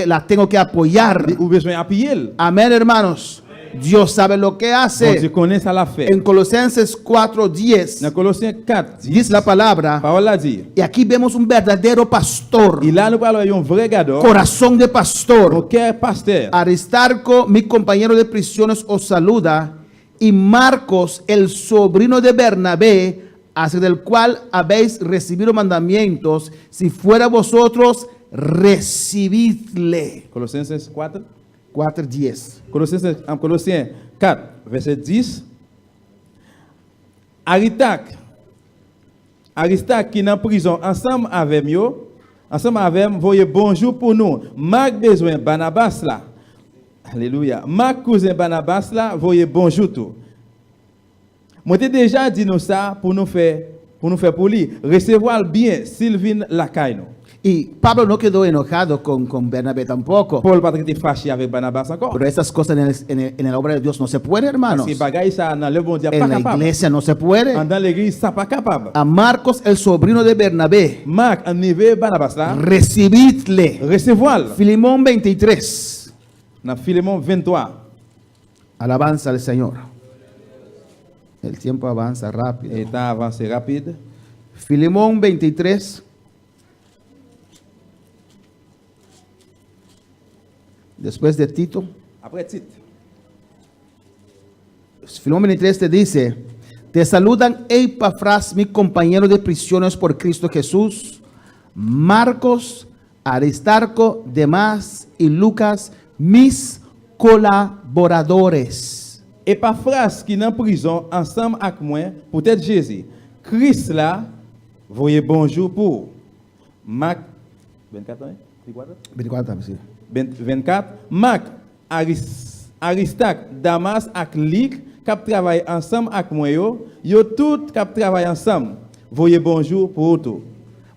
la tengo que apoyar. Ou besoin appuyer. Amén, hermanos. Dios sabe lo que Bon Dieu hace. connaît ça l'a fait. En Colosenses 4:10 Dans Colossiens 4, 10, dice la palabra, parole a dit. y aquí vemos un verdadero pastor, Et là nous parlons d'un vrai gardeur, corazón de pastor. un cœur pasteur. Aristarco, mi compañero de prisiones, os saluda, y Marcos, el sobrino de Bernabé, hacia del cual habéis recibido mandamientos, si fuera vosotros, recibidle. Colossiens 4. 4:10. Colossiens 4, verset 10. Aristarque qui est en prison, ensemble avec nous, voyez bonjour pour nous. Marc besoin Barnabas là. Alléluia. Marc cousin Barnabas là, voyez bonjour tout. Moi t'ai déjà dit nous ça pour nous faire pour lui. Recevoir bien Sylvine Lacaille. Y Pablo no quedó enojado con Bernabé tampoco. Paul pas été fâché avec Barnabas encore. Pero esas cosas en la obra de Dios no se puede, hermanos. Parce que bagaille ça dans le bon Dieu En pas la capable. iglesia no se puede. Dans l'église ça pas capable. A Marcos, el sobrino de Bernabé, Marc en niveau Barnabas là. recibidle. Recevoir Filimón 23. dans Philémon 23. Alabanza al Señor. El tiempo avanza rápido. Et t'as avancé rapide. Filimón 23. Después de Tito. Après titre. Filimón 23 te dice: te saludan Epafras, mi compañero de prisiones por Cristo Jesús, Marcos, Aristarco, Demás y Lucas, mis colaboradores. Epaphras qui est en prison ensemble avec moi pour être Jésus. Christ là, voyez bonjour pour Marc 24 ans. 24, sí. 24. Marc, Aristarque, Damas ak Luc qui travaillent ensemble avec moi yo tout qui travaillent ensemble. Voyez bonjour pour tout.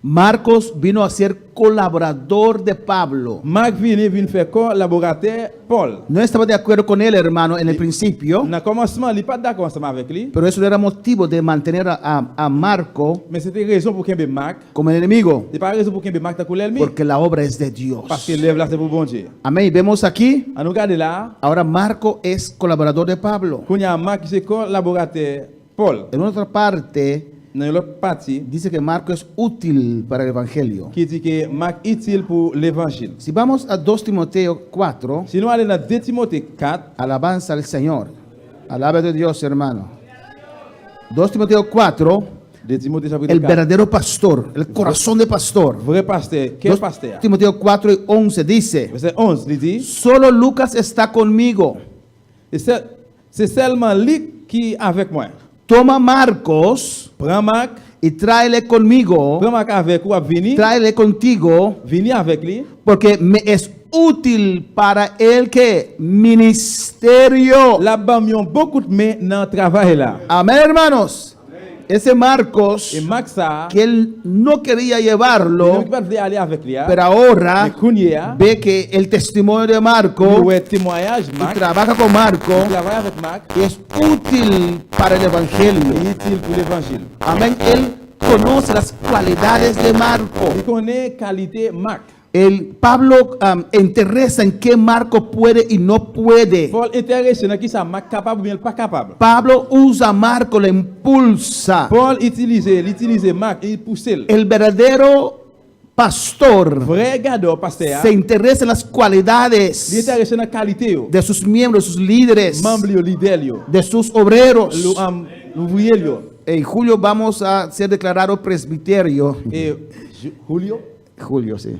Marcos vino a ser colaborador de Pablo. Marc vient faire collaborateur Paul. No estaba de acuerdo con él, hermano, en el principio, Dans le commencement, il n'est pas d'accord ensemble avec lui, pero eso no era motivo de mantener a Marco mais c'était raison pour qu'il y ait Marc. como enemigo, C'est pas raison pour qu'il y ait Marc dans l'ennemi. porque la obra es de Dios. Parce que l'œuvre là c'est pour bon Dieu. Amén. Vemos aquí, On nous regarde là, ahora Marco es colaborador de Pablo. quand il y a Marc qui est collaborateur Paul. En otra parte, Dans l'autre partie, dice que Marco es útil para el Evangelio. qui dit que Marc est utile pour l'évangile. Si vamos a 2 Timoteo 4, Si nous allons dans 2 Timothée 4, alabanza al Señor. Alaba de Dios, hermano. 2 Timoteo 4, 2 Timothée chapitre el 4. verdadero pastor, el corazón de pastor. Vrai pasteur, quel 2 pasteur? Timoteo 4 y 11 dice: Verset 11, il dit, solo Lucas está conmigo. et c'est seulement Luc qui est avec moi. Toma Marcos Prends Marc, y tráele conmigo, prends Marc avec ou venir, tráele contigo, venir avec lui, porque me es útil para el que ministerio. là-bas, ils ont beaucoup de mains dans le travail là. Amén, hermanos. Ese Marcos, Et Marc ça, que él no quería il llevarlo, ne pas aller avec lui. pero ahora Mais Kounia, ve que el testimonio de Marco il y a témoignage y Marc, trabaja con Marco il travaille avec Marc, es útil para el il evangelio. est utile pour l'évangile. Amén. Él conoce las cualidades de Marco. Il connaît qualité Marc. Pablo interesa en qué Marco puede y no puede. Paul intéressé dans qui ça Marc capable ou bien pas capable. Pablo usa a Marco, le impulsa. Paul utilise Marc, il pousse. El verdadero pastor Vrai gardeur pasteur, se interesa en las il cualidades intéressé dans la qualité yo. de sus miembros, de sus líderes, Membre yo, leader yo. de sus obreros. L'ouvrier yo. En julio vamos a ser declarado presbiterio. Et Julio, Julio, sí.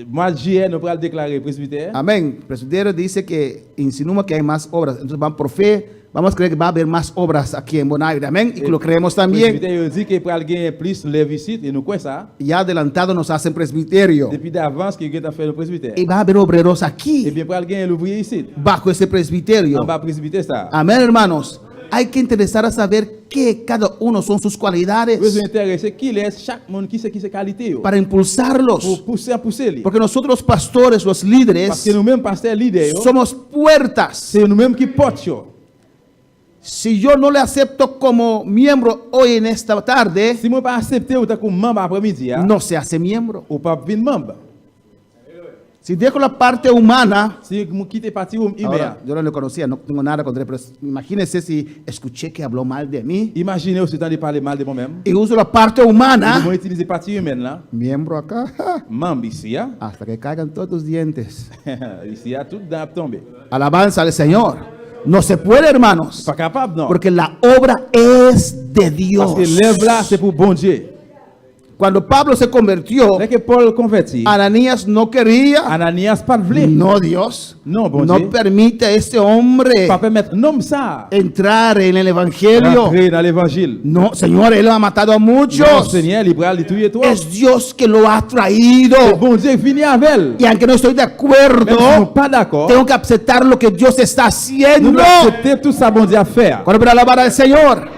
mois de juillet, nous pourrons le déclarer presbytère. Amén. Presbiterio dice que insinúa que hay más obras. Entonces vamos por fe, vamos a creer que va a haber más obras aquí en Bonaire. Amén. Y lo creemos también. Presbytère dit que pour gagner plus lève ici et nous quoi ça. Ya adelantado nos hacen presbiterio. Depuis d'avance que a fait le presbytère. Y va a haber obreros Et aquí, bien pour gagner l'ouvrier ici. bajo ese presbiterio. En bas presbytère ça. Amén, hermanos. Hay que interesar a saber qué cada uno son sus Vous cualidades intéressez qui laisse chaque monde qui c'est qualité yo. para impulsarlos. Pour pousser lui. Porque nosotros los pastores, los Parce líderes, que nous-mêmes pasteurs leaders yo, somos puertas. c'est nous-mêmes qui portent yo. Si yo no le acepto como miembro hoy en esta tarde, Si moi pas accepter ou tant que membre après-midi, no se hace miembro. ou pas venir membre. Si dejo la parte humana, Si moi quitter parti ou humain. ahora, yo no le conocía, no tengo nada contra él, pero imagínense si escuché que habló mal de mí Imaginez aussi temps de parler mal de moi-même. y uso la parte Moi humana, utiliser partie humaine là. miembro acá, Membre ici, hein. hasta que caigan todos tus dientes. Ici, tout dans tomber. Alabanza al Señor. No se puede, hermanos, Pas capable, non. porque la obra es de Dios. Parce que l'œuvre là, c'est pour bon Dieu. Cuando Pablo se convirtió, Dès que Paul converti, Ananías no quería. Ananias pas voulu. No, Dios. No, bon No Dieu. permite a este hombre Pas permettre nom ça. entrar en el Evangelio. Rentrer dans l'évangile. No, Señor, Él ha matado a Non, muchos. Seigneur, il va le tuer toi. Es Dios que lo ha C'est traído. bon Dieu fini avec elle. Y aunque no estoy de Même si nous acuerdo, pas d'accord, tengo que aceptar lo que Dios está nous haciendo. devons accepter tout ça bon Dieu à faire. Cuando voy a alabar al Señor,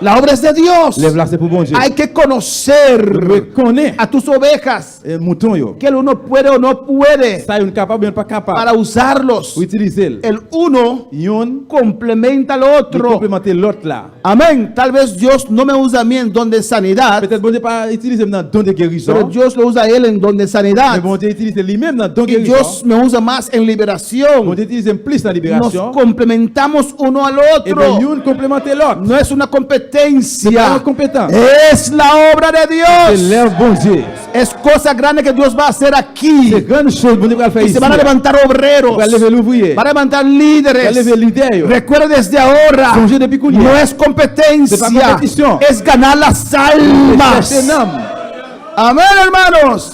la obra es de Dios. L'œuvre là, c'est pour bon Dieu. Hay que conocer Reconnais a tus ovejas, mouton yo. que el uno puede o no puede, Ça, il est capable ou pas capable. para usarlos. Ou utiliser. El uno Yon, complementa al il otro. complémenter l'autre là. Amén. Tal vez Dios no me usa a mí en don de sanidad, Peut-être bon Dieu pas utiliser dans don de pero guérison. Dios lo usa a él en don de Mais sanidad. bon Dieu utilise lui-même dans don de Y Dios guérison. me usa más en Bon liberación. Dieu utilise plus dans Nos libération. complementamos uno al Et bien, otro. yon complémente l'autre. No es una C'est pas competencia. compétent. Es la obra de C'est Dios. l'œuvre bon Dieu. Es cosa grande que Dios va a hacer aquí. C'est grande chose bon Dieu va le faire Y ici. se van a levantar obreros. Va lever l'ouvrier. Va a levantar Va lever líderes. l'idée. yo. Recuerde desde ahora. Songez depuis qu'on y No est. es competencia. C'est pas compétition. Es ganar las C'est almas. un homme. Amén, hermanos.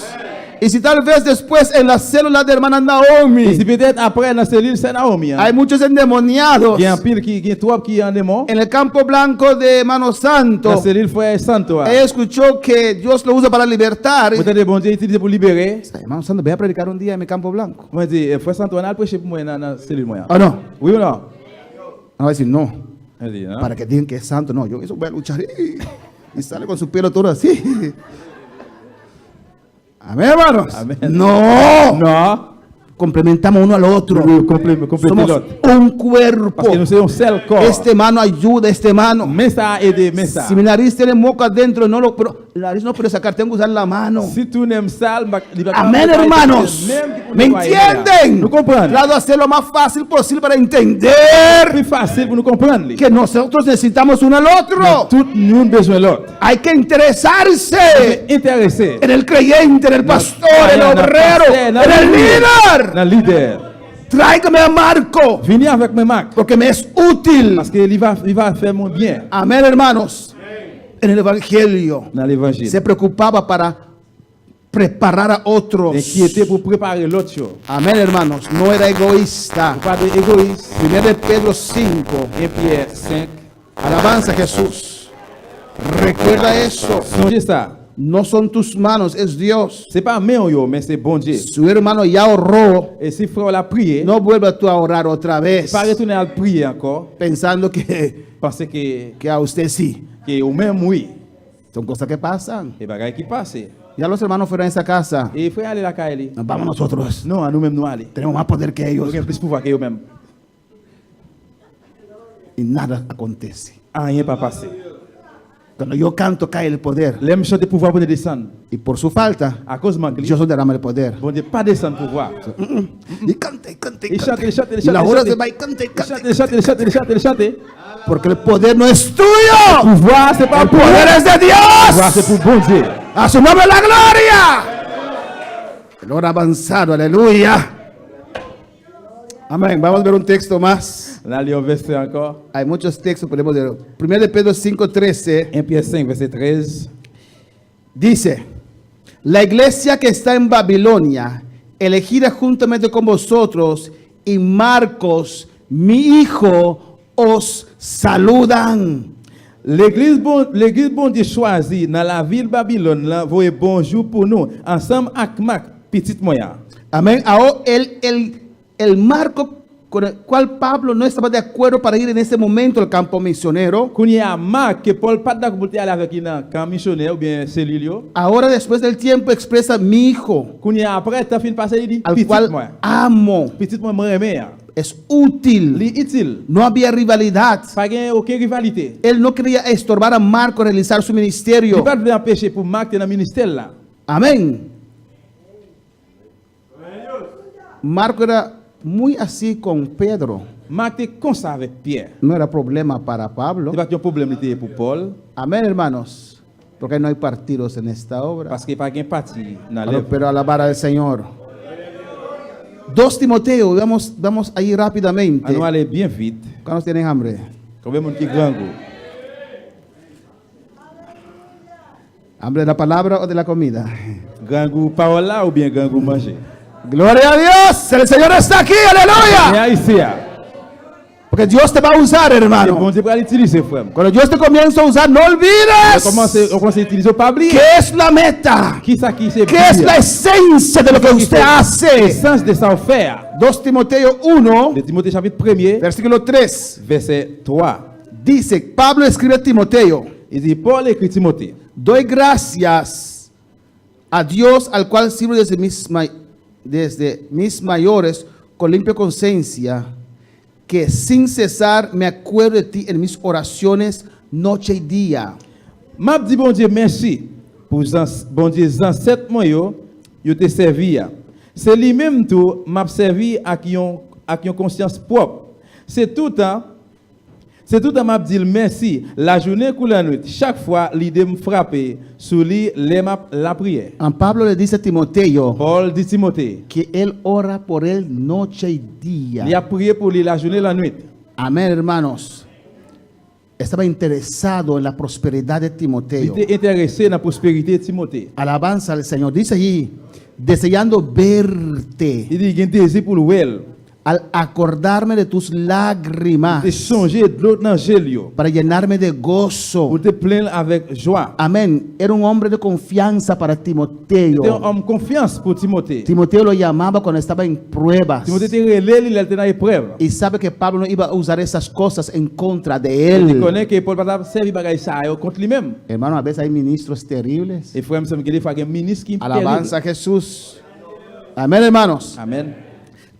Y si tal vez después en la célula de hermana Et Naomi si peut-être après dans cellule c'est Naomi. hay muchos endemoniados Il y a un pile qui est trop qui est en démon. en el campo blanco de Hermano La Santo, cellule frère Santo. ella escuchó que Dios lo usa para libertar. Peut-être bon Dieu utilise pour libérer. Hermano Santo, voy a predicar un día en mi campo blanco. Moi dis frère Santo on a prêché pour moi dans la cellule moi. ¿O no? Oui ou non? No va a decir no, Elle dit, hein? para que digan que es santo. No, yo eso voy a luchar. Y sale con su pelo todo así. Amén, hermanos. Amén. No. Non. Complementamos uno al otro. Compléter Somos l'autre. un cuerpo. Parce que nous sommes un seul corps. Este mano ayuda a este mano. Mais ça a aidé, mais ça. Si mi nariz tiene moco adentro, no lo, pero la nariz no puede sacar, tengo que usar la mano. Si tu n'aimes ça, Amén, hermanos. ¿Me entienden? Nous comprenons. Trato de hacer lo más fácil posible para entender Plus facile pour nous comprendre. que nosotros necesitamos uno al otro. Tout nous avons besoin de l'autre. Hay que interesarse Intéressé. en el creyente, en el pastor, en el Dans le obrero, pasteur, en dans el le líder. Dans le leader. Tráigame a Marco, Venez avec mes marques. porque me es útil. Parce qu'il va faire mon bien Amén, hermanos. En el Evangelio dans l'évangile. se preocupaba para preparar a otros. Inquiété pour préparer l'autre chose. Amén, hermanos. No era egoísta. Pas de égoïste. 1 de Pedro 5. 1 Pierre 5. Alabanza a Jesús. Recuerda eso. Songez ça. No son tus manos, es Dios. C'est pas main yo, mais c'est bon Dieu. Su hermano ya ahorró. Et si frère l'a prié, No vuelvas tú a orar otra vez pas retourner à le prier encore. pensando que Parce que a usted sí. au même oui. Son cosas que pasan. Et bagaille qui passe. Ya los hermanos fueron a esa casa. Et il faut aller la caille. Nos vamos nosotros. Non, à nous-mêmes nous aller. Tenemos más poder que Nous ellos. avons plus pouvoir que eux-mêmes. Y nada acontece. Rien pas passé. Cuando yo canto cae el poder. L'aime chanter pouvoir pour descendre. Y por su falta, À cause de manque, Dios derrama el poder. bon Dieu pas descendre pouvoir. Y cante, cante, Il chante, il chante, il Y chante, la il hora chante. se va y cante, Il cante. chante, il chante, il chante, il chante, il chante. Porque el poder no es tuyo. Pouvoir, c'est pas El pour poder es de pouvoir, c'est Dios. pour bon Dieu. A su nombre la gloria. El hora avanzado, aleluya. Amén. Vamos a ver un texto más. On a lu un verset encore. Hay muchos textos, podemos ver. 1 de Pedro 5:13 1 Pierre 5, verset 13. dice: la iglesia que está en Babilonia, elegida juntamente con vosotros, y Marcos, mi hijo, os saludan. L'église bon Dieu choisi dans la ville Babylone, là, voyez bonjour pour nous, ensemble avec Marc, petit moyen. Amén. Ahora el marco con el cual Pablo no estaba de acuerdo para ir en ese momento al campo misionero. Quand il y a Marc, que Paul pas d'accord pour aller avec lui dans camp missionnaire ou bien cellule yo. Ahora después del tiempo expresa mi hijo, Quand il y a après, t'as fini passer, il dit, al petit cual moi. amo. Petit moi, moi aimé. Es útil. Li utile. No había rivalidad. Pas gain aucune rivalité. Él no quería estorbar a Marco realizar su Il ministerio. pas de empêcher pour Marc dans le ministère là. Amén. Marco era muy así con Pedro. Marc était comme ça avec Pierre. No era problema para Pablo. C'est pas un problème était pour Paul, Amén, hermanos. Porque no hay partidos en esta obra. parce qu'il pas gain parti dans Pero, l'œuvre. pero alabar al Señor. 2 Timoteo, vamos ahí rápidamente. On va aller bien vite. ¿Cuántos tienen hambre? Combien de monde qui grand goût? ¿Hambre de la palabra o de la comida? Grand goût parole là ou bien grand goût manger? Gloria a Dios, el Señor está aquí, Et aleluya. ici, Porque Dios te va a usar, bon hermano. Dieu pour l'utiliser frère. Cuando Dios te comienza a usar, no On olvides commence à utiliser pas oublier. que es la meta, Qui ça qui c'est que es la esencia de lo que usted hace. l'essence de ça faire. 2 Timoteo 1, De Timothée chapitre 1er, versículo 3, verset 3. dice, Pablo escribe a Timoteo: Il dit Paul écrit Timothée. doy gracias a Dios, al cual sirvo desde mis mayores con limpia conciencia, que sin cesar me acuerdo de ti en mis oraciones noche y día. M'a dit bon Dieu merci pour bon Dieu ancêtre moi yo te servi. C'est lui-même tout m'a servi avec une conscience propre. C'est tout temps m'a dit merci la journée ou la nuit. Chaque fois l'idée me frapper sur lui la prière. A Pablo le dice a Timoteo Paul dit Timothée, que él ora por él noche y día. il a prié pour lui la journée et la nuit. Amén, hermanos. Estaba interesado en la prosperidad de Il Timoteo. était intéressé dans la prospérité de Timothée. Alabanza al Señor. Dice allí, deseando verte, Il dit qu'il a un désir pour le al acordarme de tus lágrimas, de changer de l'autre dans gelio para llenarme de gozo. pour te plaindre avec joie. Amén. Era un hombre de confianza para C'était un Timoteo. homme confiance pour Timothée. Timoteo lo llamaba cuando estaba en pruebas. Timothée était relais, il était dans l'épreuve. Y sabe que Pablo no iba a usar esas cosas en contra de Il él. connaît que Paul va servir bagaille ça contre lui-même. Hermano, a veces hay ministros terribles. Et frère, me semble qu'il y a un ministre qui est terrible. Alabanza a Jesús. Amén, hermanos. Amen.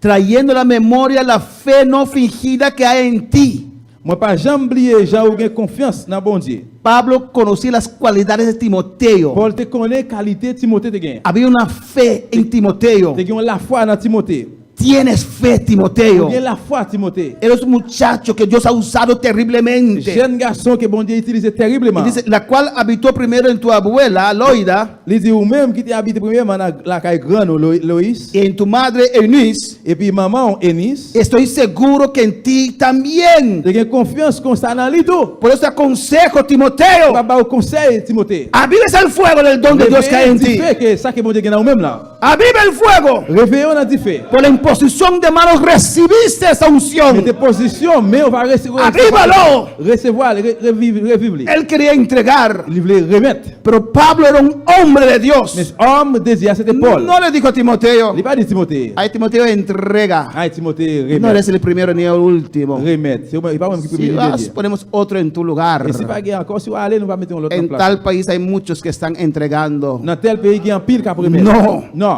Trayendo a la memoria la fe no fingida que hay en ti. Moi pas jamais oublier Jean ou gain confiance dans bon Dieu. Pablo conocía las cualidades de Timoteo. Paul te connaît qualité Timothée te gain. Había una fe en Timoteo. Te gain la foi dans Timothée. Tienes fe, Timoteo. Gain la foi Timothée. Eres un muchacho que Dios ha usado terriblemente. Jeune garçon que bon Dieu utilise terriblement. Y dice, la cual habitó primero en tu abuela, Loida, Il dit ou même qui t'est habité premièrement dans la caille grande Loïs y en tu madre, Eunice. et puis maman Enis. Estoy seguro que en ti también. Te gain confiance constant dans lui tout. Por eso te aconsejo, Timoteo, Pas au conseil Timothée. avives el fuego del don de Dios que hay en ti. Fait que ça que bon Dieu gagne ou même là. Aviva el fuego. Réveillons dans fait. Por la imposición de manos recibiste esa unción. Mettez position, mais on va recevoir. Avívalo. Recevoir, revivre. Él quería entregar, Il voulait remettre. pero Pablo era un hombre de Dios. Mais homme désir, c'était Paul. No le dijo a Timoteo. Il n'est pas dit Timothée. Ahí Timoteo entrega. Ah, Timothée, No remettre. eres el primero ni el último. Remettre. C'est pas moi qui peux Si me vas, dire. ponemos otro en tu lugar. Et si pas qu'il y a encore, si on va aller, nous va mettre l'autre en En place. tal país hay muchos que están entregando. Dans tel pays, il y a un pile qui a remettre. Non. Non.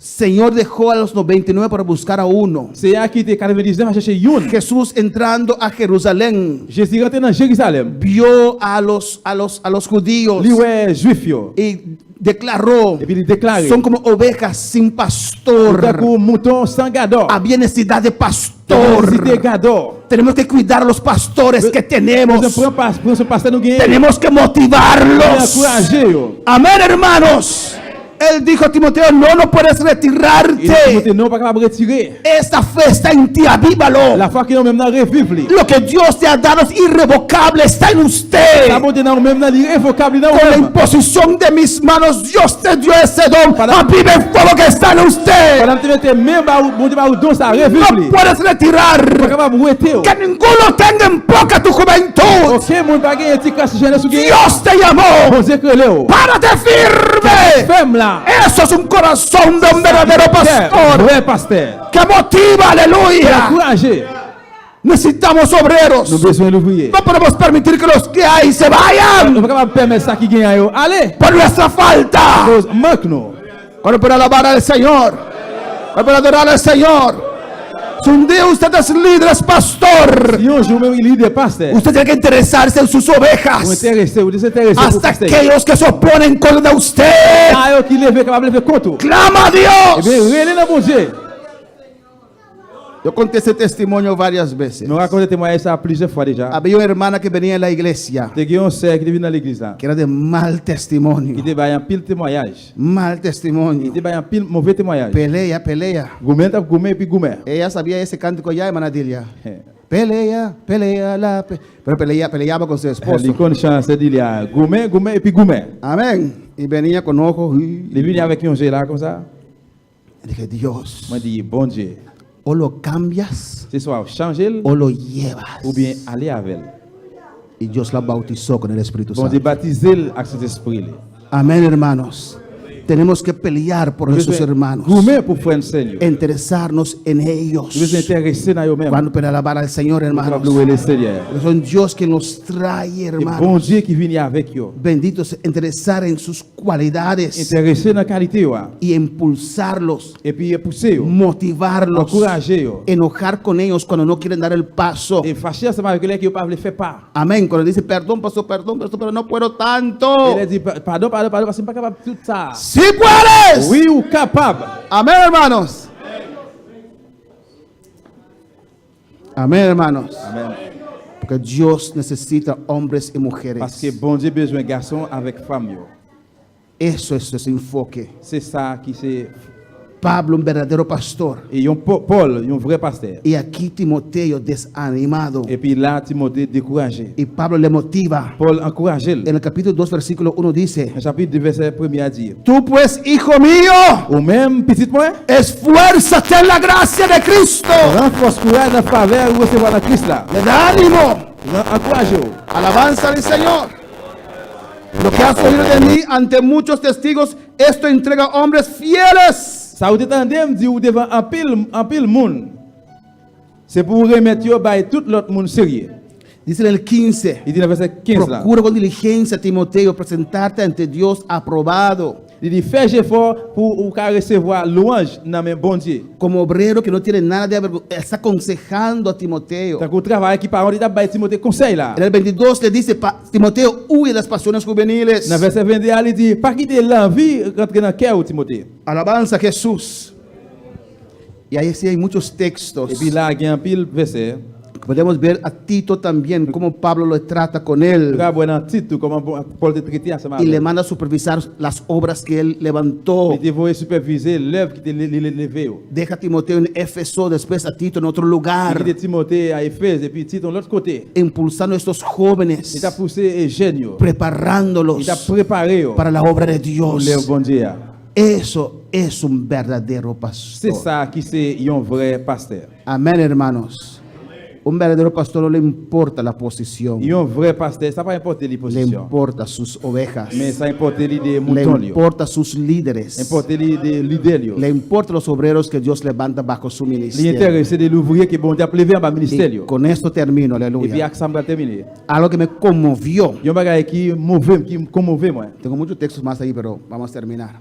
Señor dejó a los 99 para buscar a uno. Seigneur qui était 99 à chercher une. Jesús entrando a Jerusalén Jésus rentré dans Jérusalem. vio a los judíos Li ouais juif yo. y declaró, Et puis il déclare. son como ovejas sin Tout à pastor. coup mouton sans gardeur. Había necesidad de Cité pastor. gardeur. Tenemos que cuidar a los pastores que tenemos. Prends ce pasteur nous gagner. Tenemos que motivarlos. Encourager yo. Amén, hermanos. Él dijo a Timoteo, no puedes Et retirarte. Timothée non pas capable de retirer. Esta fe está en ti, avívalo. La foi qui nous même dans revivre li. Lo que Dios te ha dado es irrevocable, está en usted. La bonté dans nous même dans l'irrévocable dans Con la nous. imposición de mis manos, Dios te dio ese don. Aviva el fuego que está en usted. Pendant que tu mettez même ba bon Dieu ba ou don ça revivre No li. puedes Pas retirar. capable de retirer. Que ninguno tenga en poca tu juventud. OK, mon pas gagner petit casse jeunesse ou gagner. Dios te llamó. Bon Dieu que Léo. Párate firme. Femme là. Eso es un corazón de un verdadero pastor Vrai pasteur. que motiva, aleluya. Encourager. Necesitamos obreros. Nous besoin d'ouvriers. No podemos permitir que los que hay se Nous vayan pas capable permettre ça qui gagne yo. Allez. por nuestra falta. Cause manque nous. Cuando para alabar al Señor, cuando para adorar al Señor. Si un día usted es líder, es pastor, Si un jour même il est des pasteurs. usted tiene que interesarse en sus Vous ovejas. intéressez, vous désintéressez pour Hasta pasteur. aquellos que se oponen contra usted. Ah, yo qui lève capable de faire compte. Clama a Eh Dios. bien, relais dans bon Dieu. Yo conté ese testimonio varias veces. Nous racontons témoigner ça plusieurs fois déjà. Había una hermana que venía a la iglesia Te gué un sœur qui est venu dans l'église là. que era de mal Qui testimonio. te baille un pile témoignage. Mal Qui testimonio. te baille un pile mauvais témoignage. Pelea. Gourmet tap gourmet puis gourmet. Ella sabía ese cántico ya, hermana Dilia. Pelea, pero peleaba con su esposo. L'icône chance dit là gourmet et puis gourmet. Amén. Y venía con ojos. Y Il est venu avec un jeu là comme ça. dije, Dios, Moi dit bon Dieu. o lo cambias C'est soit changer o lo llevas. ou bien aller avec. Y Dios la bautizó con el Espíritu Bon Dieu Santo. baptiser avec cet esprit. Amén, hermanos. Tenemos que pelear por nuestros hermanos. Gourmet pour frère Seigneur. Interesarnos en Nous ellos. nous intéresser dans eux même. Cuando para alabar al Señor, hermanos. Capable de louer le Seigneur. Son Dios que nos trae, Et hermanos. bon Dieu qui vient avec eux. Benditos, interesar en sus cualidades Intéressé dans la qualité ouais. y impulsarlos, Et puis pousser eux. motivarlos, Encourager eux. enojar con ellos cuando no quieren dar el paso. Et fâcher ensemble avec les qui ne peuvent pas le faire pas. Amén. Cuando dice perdón, pastor, pero no puedo tanto. Il a dit pardon, parce que je ne suis pas capable de tout ça. Sí puedes. Oui, ou capable. Amén, hermanos. Amén, hermanos. Amen. Porque Dios necesita hombres y mujeres. Parce que bon Dieu a besoin de garçons avec femmes. Yo. Eso es ese enfoque. C'est ça qui c'est. Pablo, un verdadero pastor. Et Paul, un vrai pasteur. Y aquí Timoteo desanimado. Et puis là, Timothée découragé. Y Pablo le motiva. Paul encouragé. En el capítulo 2, versículo 1 dice, Au chapitre 2, verset 1 a dit tú pues, hijo mío, au même petit point, esfuérzate en la gracia de Cristo. renforce courage dans faveur de recevoir la Christ là. Le da ánimo. Encouragez. Alabanza al Señor. Lo que has oído de mí ante muchos testigos, esto entrega a hombres fieles. Ça vous entendez me dire devant un pile monde. C'est pour remettre yo by tout l'autre monde sérieux. Dice en el 15, Il dit dans le verset 15 là. procura con diligencia, Timoteo, presentarte ante Dios aprobado, Il dit fais effort pour recevoir louange dans mes bon Dieu. como obrero que no tiene nada de avergonzar. Está aconsejando a Timoteo. Tant qu'on travaille qui parole, il t'a baillé Timothée conseil là. En el 22 le dice, Timoteo, huye de las pasiones juveniles. Dans le verset 21, il dit pas quitter l'envie rentrer dans le cœur de Timothée. Alabanza a Jesús. Y ahí sí hay muchos textos. Et puis là, il y a un pile verset. Podemos ver a Tito también, cómo Pablo lo trata con él. Regarde dans titre comment Paul te traité ensemble. Y le manda a supervisar las obras que él levantó. Il devait superviser l'œuvre qui était levée. Deja a Timoteo en Éfeso, después a Tito en otro lugar. Il était Timothée à Éphèse et puis Tite de l'autre côté. Impulsando a estos Il jóvenes, t'a poussé et jeune. preparándolos Il t'a préparé para la obra de pour Dios. le bon Dieu. Eso es un verdadero C'est pastor. ça qui c'est un vrai pasteur. Amén, hermanos. Un verdadero pastor no le importa la posición, Et un vrai pasteur, ça pas importe les le positions. importa sus ovejas, Mais ça importe les des le moutons. importa sus líderes, Importe les des leaders. le importa los obreros que Dios levanta bajo su ministerio. L'intérêt, c'est de l'ouvrier qui bon Dieu a levé en ministère. Y con esto termino, Et puis, aleluya. ça va terminer. Algo que me conmovió. Il y a un bagage qui mauvais, qui commouvait moi. Tengo muchos textos más ahí, pero vamos a terminar.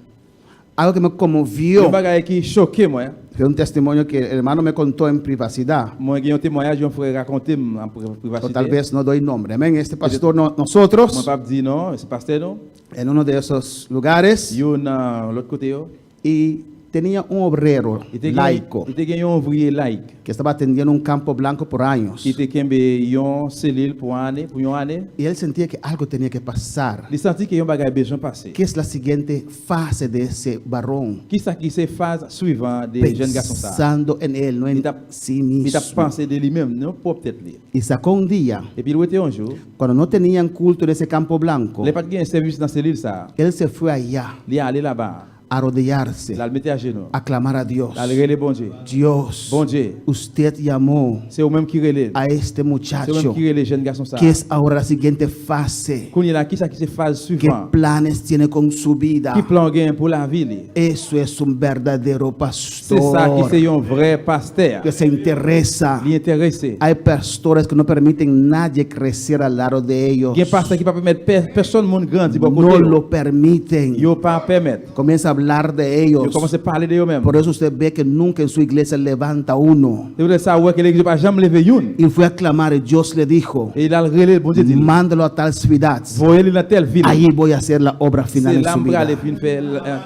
algo que me Yon conmovió. bagay ki choqué moi. Fue un testimonio que el hermano me contó en privacidad. Moi gen yon témoignage yon frère raconté en O tal privacité. vez no doy nombre. Amén. Este pastor, nosotros, Moi pas dit non, c'est pasteur non. en uno de esos lugares, Yon l'autre côté yo. y tenía un obrero laico Il te gen yon ouvrier laïque. que estaba atendiendo un campo blanco por años. Qui te kembe yon cellule pour yon année. Y él sentía que algo tenía que pasar. Il senti que yon bagay besoin passer. ¿Qué es la siguiente fase de ese varón? Qui ça qui c'est phase suivante des jeunes garçons ça. Pensando en él, no en Il t'a- sí Il t'a mismo. pensé de lui-même, non pas peut-être lui. Y sacó un día, Et puis il était un jour, cuando no tenían culto en ese campo blanco, les pas de service dans cellule ça. él se fue allá Il est allé là-bas. a arrodillarse, Là, il mettait à genoux. a clamar a Dios. Là, il relève bon Dieu. Dios, Bon Dieu. usted llamó C'est au même qui relève. a este C'est au même muchacho, qui relève les jeunes garçons ça. que es ahora la siguiente fase. Quand il y a qui ça qui c'est phase ¿Qué suivante. planes tiene con su vida? Qui plan gain pour la vie. Li. Eso es un verdadero C'est ça qui pastor c'est un vrai pasteur. que se interesa. Il est intéressé. Hay pastores que no permiten nadie crecer al lado de ellos. Il y a un pasteur qui ne peut permettre personne monde grandir bon No côté. lo permiten. Il ne pas permettre. Comienza a hablar de Il ellos. commence à parler de eux-mêmes. Por eso usted ve que nunca en su iglesia levanta uno. C'est pour ça ouais, que l'église n'a jamais levé une. Y fue a clamar y Dios le dijo, Et il a le relais, bon Dieu dit. mándalo a tal ciudad. Voyez-le dans telle ville. Allí voy a hacer la obra final C'est en là su où il vida. aller puis il fait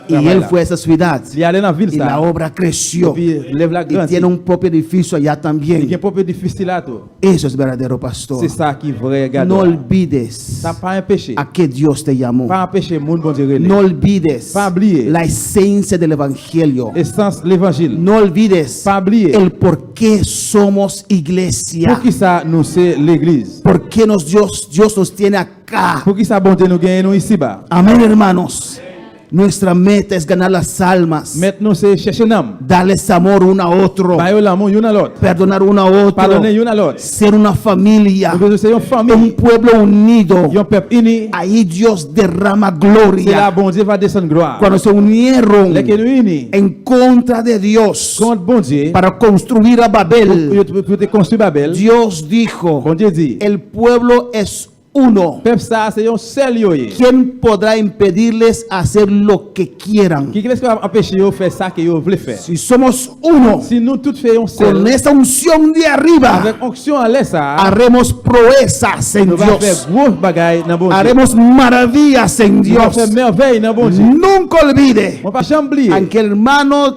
Y él fue a esa ciudad Il est allé dans la ville y la ça. obra creció. Et puis lève la Y grande. tiene un propio edificio allá Il y a también. un peu difficile là tout. Eso es verdadero pastor. C'est ça qui est vrai gars. No olvides Ça pas un péché. a que Dios te llamó. Pas un péché monde bon Dieu relais. No olvides Pas oublier. la esencia del evangelio. Essence l'évangile. No olvides Pas oublier. el por qué somos iglesia. Pour qui ça nous c'est l'église. ¿Por qué Dios nos tiene acá? Pour qui ça bon Dieu nous gagne nous ici bas. Amén, hermanos. Nuestra meta es ganar las almas, Maintenant c'est chercher un âme. darles amor uno a otro, Bailler l'amour une à l'autre. perdonar uno a otro, Pardonner une à l'autre. ser una familia, Nous besoin c'est une un famille. pueblo unido. Un peuple uni. Ahí Dios derrama C'est là gloria. bon Dieu va descendre gloire. Cuando se unieron Les que nous unis. en contra de Dios Contre bon Dieu. para construir a Babel, Pour te construire Babel. Dios dijo, Bon Dieu dit. el pueblo es uno. Peuple ça c'est un seul yoé. ¿Quién podrá impedirles hacer lo que quieran? Qui est-ce qui va empêcher de faire ça que vous voulez faire? Si somos uno, Si nous tous faisons con seul, esta unción de arriba, avec onction à l'aise, haremos proezas en nous allons Dios. faire gros bagailles dans bon Dieu. Haremos maravillas en Nous allons Dios. faire merveille dans bon Dieu. Nunca olvide, On va pas jamais oublier. aunque el hermano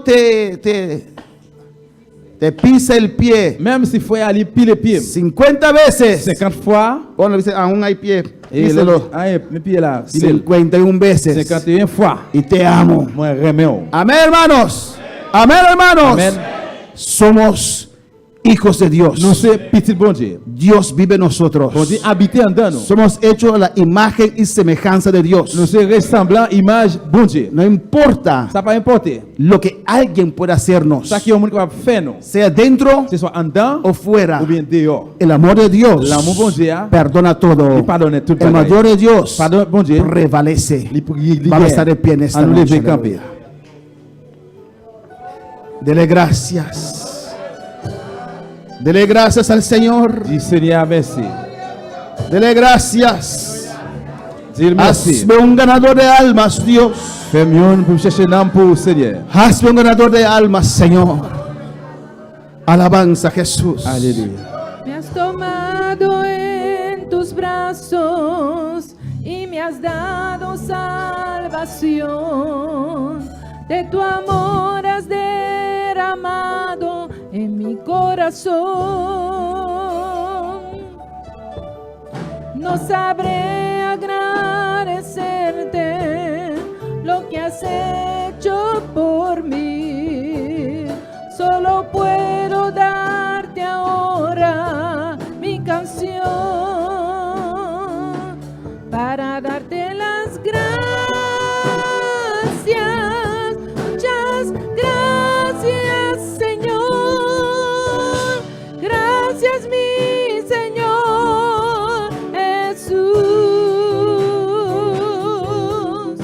te pisa el pie Même si faut aller pile pied 50 veces, 50 fois, bueno, dice, aún hay pie, et píselo mes pieds là, pile 51 veces 51 fois. y te amo. Moi, remets. Amén, hermanos. Amén, hermanos. Amen. Somos hijos de Dios. Nous c'est petit bon Dieu. Dios vive en nosotros. Bon Dieu habiter en dedans nous. Somos hechos a la imagen y semejanza de Dios. Nous c'est ressemblant image bon Dieu. No importa Ça pas importer. lo que alguien pueda hacernos, Ça qui est au monde capable faire nous. sea dentro C'est soit en dedans o fuera. ou bien dehors. El amor de Dios L'amour bon Dieu, hein, perdona todo. il pardonne tout El bagaille. amor de Dios Pardon bon Dieu. prevalece. Il Vamos a estar de pie en esta à nous noche. lever camper. Dele gracias. Dele gracias al Señor. Dis Seigneur merci. Dele gracias. Dis merci. Hazme un ganador de almas, Dios. Fais-moi pour chercher un âme pour Seigneur. Hazme un ganador de almas, Señor. Alabanza, Jesús. Alléluia. Me has tomado en tus brazos y me has dado salvación. De tu amor has derramado en mi corazón. No sabré agradecerte lo que has hecho por mí. Solo puedo darte ahora mi canción para darte las gracias. Muchas gracias, Señor. Gracias, mi Señor Jesús.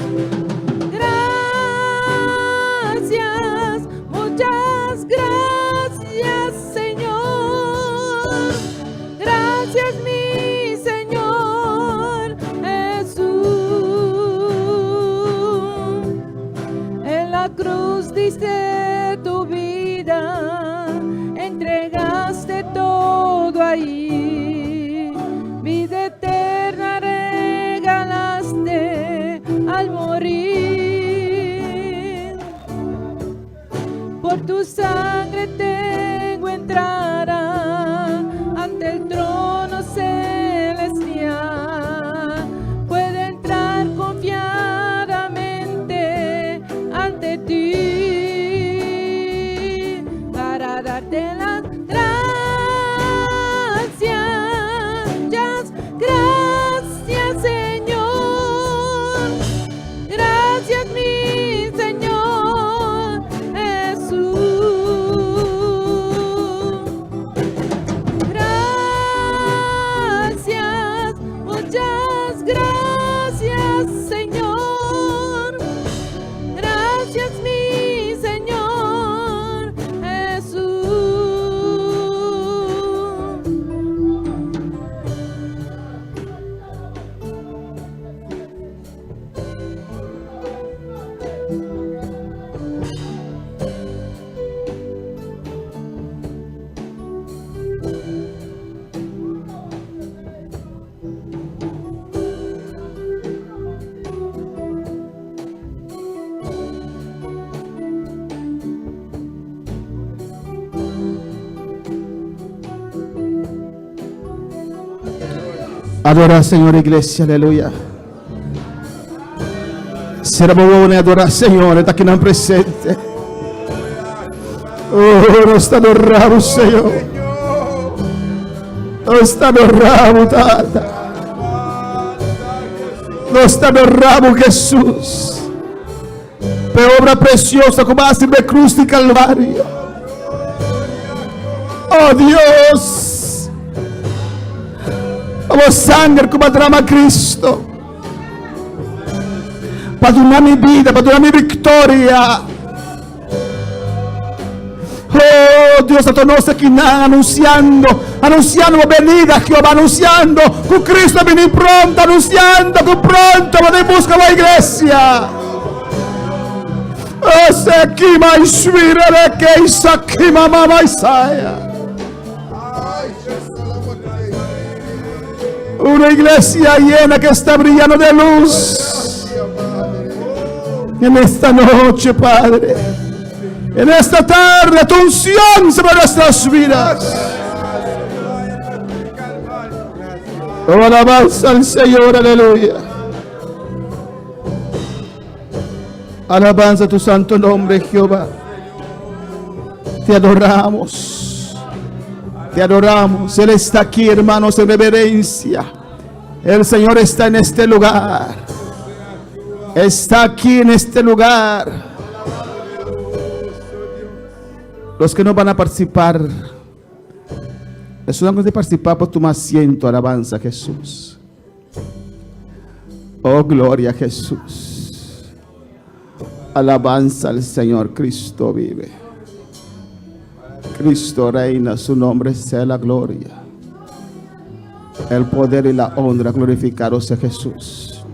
Gracias, muchas gracias, Señor. Gracias, mi Señor Jesús. gracias, Señor. Gracias, mi Señor Jesús. Adora, Señor, iglesia, aleluia. Siamo buoni a adorare, Signore, da chi non è presente. Oh, non sta adorando, Signore. Non sta adorando, Tata. Non sta adorando, Jesus. Per obra preciosa come hace de cruz di Calvario. Oh, Dios. Oh, sangre come drama Cristo. Para donar mi vida, para donar mi victoria. Oh, Dios, a todos aquí anunciando la venida, Jehová, anunciando que Cristo viene pronto, anunciando que pronto va de busca a la iglesia. Oh, se aquí más mira de que isa aquí mamá Isaiah. Una iglesia llena que está brillando de luz. En esta noche, Padre. En esta tarde, tu unción sobre nuestras vidas. Oh, alabanza al Señor, aleluya. Alabanza a tu santo nombre, Jehová. Te adoramos. Te adoramos. Él está aquí, hermanos, en reverencia. El Señor está en este lugar. Está aquí en este lugar. Los que no van a participar, les damos de participar por tu asiento. Alabanza a Jesús. Oh, gloria a Jesús. Alabanza al Señor. Cristo vive. Cristo reina, su nombre sea la gloria, el poder y la honra. Glorificado sea Jesús.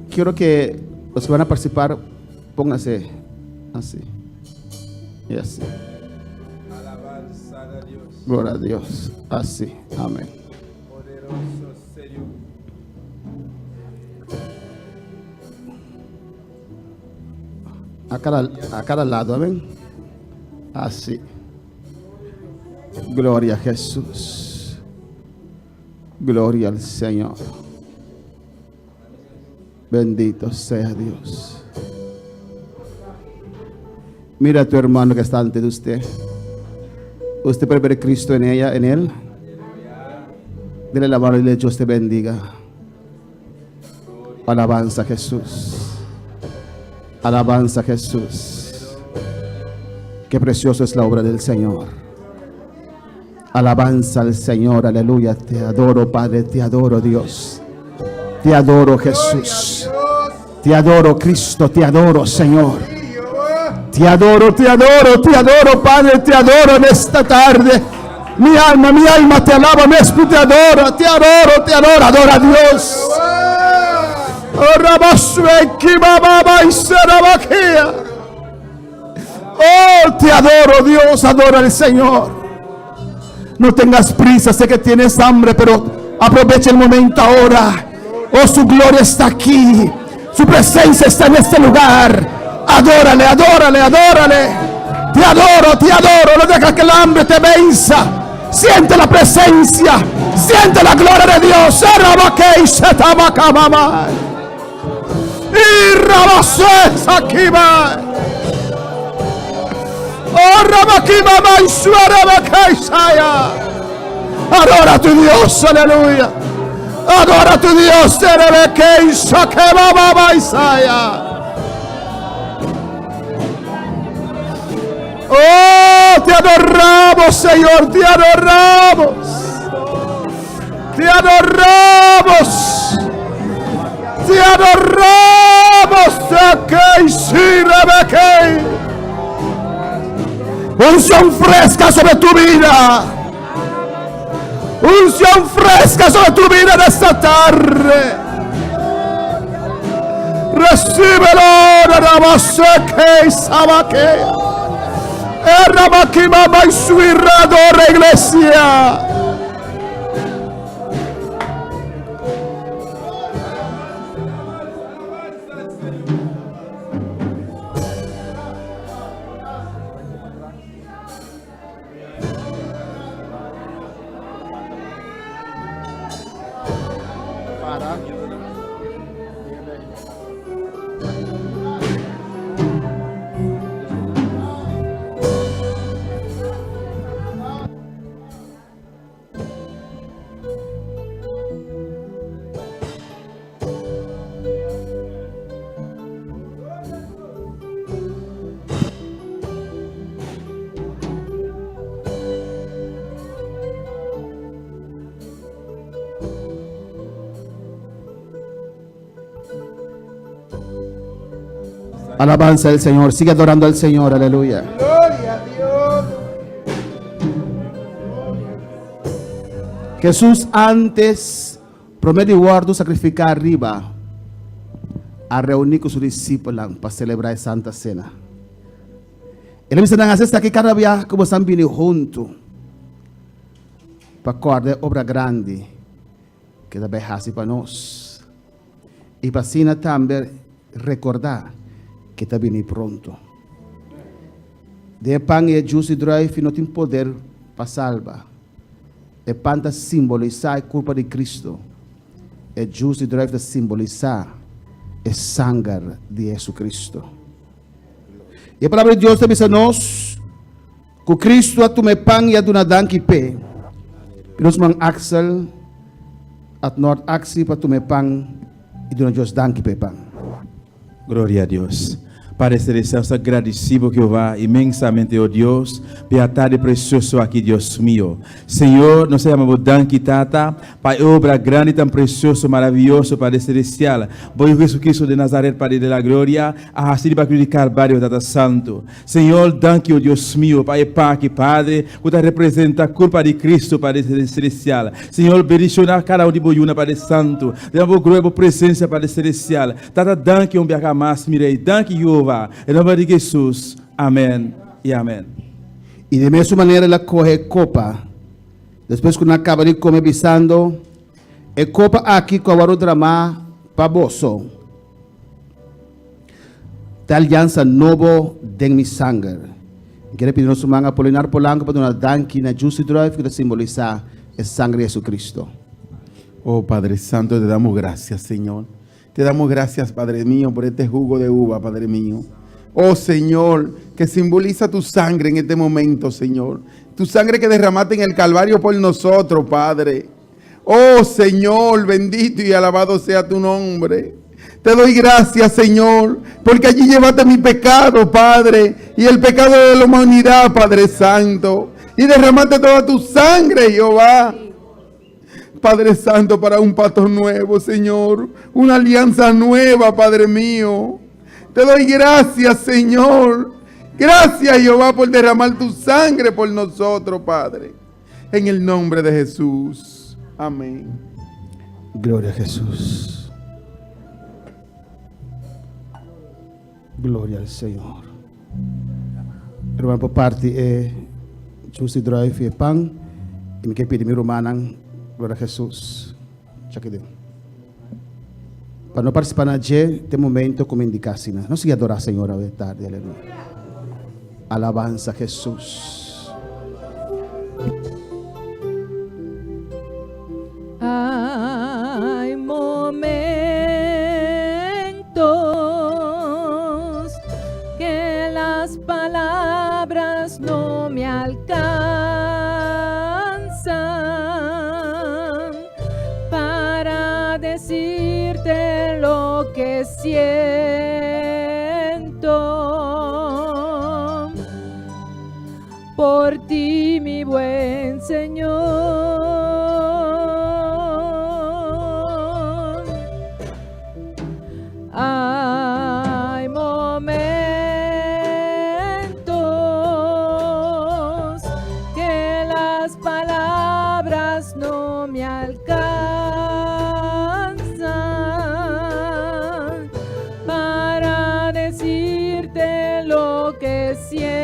Quiero que los que van a participar, pónganse así y así. Gloria a Dios. Así. Amén. A cada lado, amén. Así. Gloria a Jesús. Gloria al Señor. Bendito sea Dios. Mira a tu hermano que está ante de usted. Usted puede ver a Cristo en ella, en él. Dile la mano y le Dios te bendiga. Alabanza a Jesús. Alabanza a Jesús. Qué precioso es la obra del Señor. Alabanza al Señor, aleluya. Te adoro, Padre, te adoro, Dios. Te adoro, Jesús. Te adoro, Cristo, te adoro, Señor. Te adoro, Padre, te adoro en esta tarde. Mi alma te alaba, mi espíritu te adora, adora a Dios. Oh, te adoro, Dios, adora al Señor. No tengas prisa, sé que tienes hambre, pero aprovecha el momento ahora. Oh, su gloria está aquí, su presencia está en este lugar. Adórale, adórale, adórale. Te adoro, no dejes que el hambre te venza. Siente la presencia, siente la gloria de Dios. Y Raboses aquí va. Oh, Rabakimama y Suarabacaisaya. Adora a tu Dios, aleluya. Adora a tu Dios, Rebekeisha Kebaba Isaya. Oh, te adoramos, Señor, te adoramos. Te adoramos. Te adoramos. Aquí, sí, Rebeca. Unción fresca sobre tu vida. Unción fresca sobre tu vida en esta tarde. Recíbelo, Rabaseque, Sabaque. Rabaquimama y su irradora iglesia. Alabanza del Señor. Sigue adorando al Señor. Aleluya. Gloria a Dios. Jesús antes prometió sacrificar arriba a reunir con sus discípulos para celebrar la Santa Cena. Ele me ensinou a hacer que cada día como están vindo juntos para acordar obra grande que também hace para nós. E para assim também recordar que está vindo pronto. De pan e juice drive não tem poder para salvar. E pan está simbolizar a culpa de Cristo. E juice drive está simbolizar o sangue de Jesus Cristo. E a palavra de Deus diz a nós que Cristo a tomar pan e a donar danke pé. E nós mang axel at nord axi para tomar pan e donar Deus danke pé pan. Glória a Deus. Padre Celestial, agradecido Jehová, imensamente, oh Dios, pela tarde precioso aqui, Deus mío. Senhor, nós chamamos danke, Tata, para obra grande, tão precioso, maravilhoso, Padre Celestial. Voy Jesus Cristo de Nazaret, Padre de la Gloria, a así para cruz de Calvário, Tata Santo. Senhor, danke, oh Deus mío, para el Padre, que te representa a culpa de Cristo, Padre Celestial. Senhor, bendicionar cada um de boiuna, Padre Santo. Damos glória por presença, Padre Celestial. Tata, danke, um biaca mais, mirei, danke, Jehová. Em nome de Jesus, amém e amém. E de mesma maneira ela corre copa. Depois que não acaba de comer bisando, e copa aqui com o drama para bolso. Da aliança novo de mi sangue. Quero pedir nosso manga Apolinar Polanco para dar danke na Juicy Drive que simboliza el sangue de Jesucristo. Oh Padre Santo, te damos gracias, Señor. Te damos gracias, Padre mío, por este jugo de uva, Padre mío. Oh Señor, que simboliza tu sangre en este momento, Señor. Tu sangre que derramaste en el Calvario por nosotros, Padre. Oh Señor, bendito y alabado sea tu nombre. Te doy gracias, Señor, porque allí llevaste mi pecado, Padre, y el pecado de la humanidad, Padre Santo. Y derramaste toda tu sangre, Jehová. Padre Santo, para un pacto nuevo, Señor. Una alianza nueva, Padre mío. Te doy gracias, Señor. Gracias, Jehová, por derramar tu sangre por nosotros, Padre. En el nombre de Jesús. Amén. Gloria a Jesús. Gloria al Señor. Hermano, por parte Juicy Drive e pan. E me quer pedir mi romanan. Glória a Jesus. Para não participar na G, tem momento como indicasse. Não se adorar, Senhor, a tarde. Aleluia. Alabanza a Jesus. Hay momentos que las palabras no me alcanzan para decirte lo que siento por ti, mi buen Señor. no me alcanzan para decirte lo que siento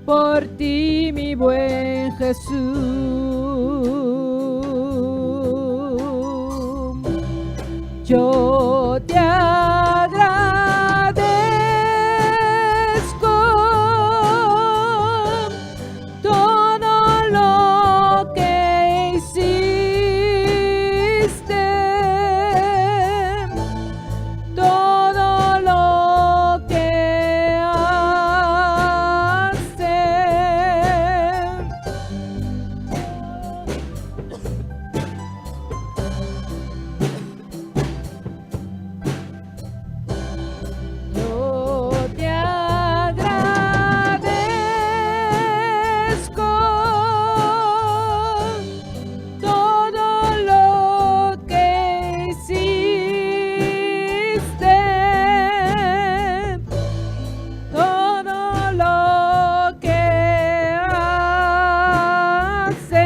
por ti, mi buen Jesús. Yo te agradezco todo lo que hiciste, todo lo que haces. Yo te agradezco todo lo que hiciste, todo lo que haces.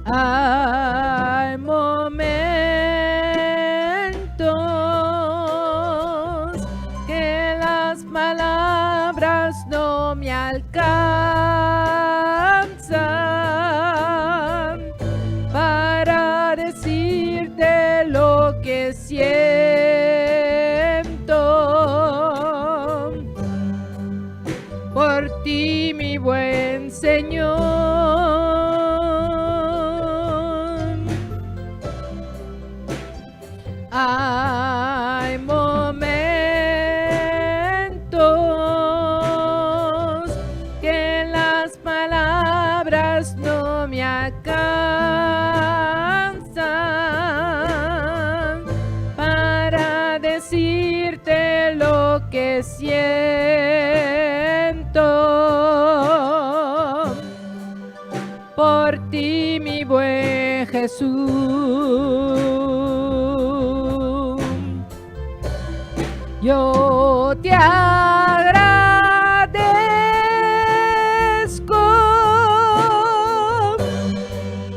Hay momentos que las palabras no me alcanzan para decirte lo que siento por ti, mi buen Señor. Hay momentos que las palabras no me alcanzan para decirte lo que siento por ti, mi buen Jesús. Yo te agradezco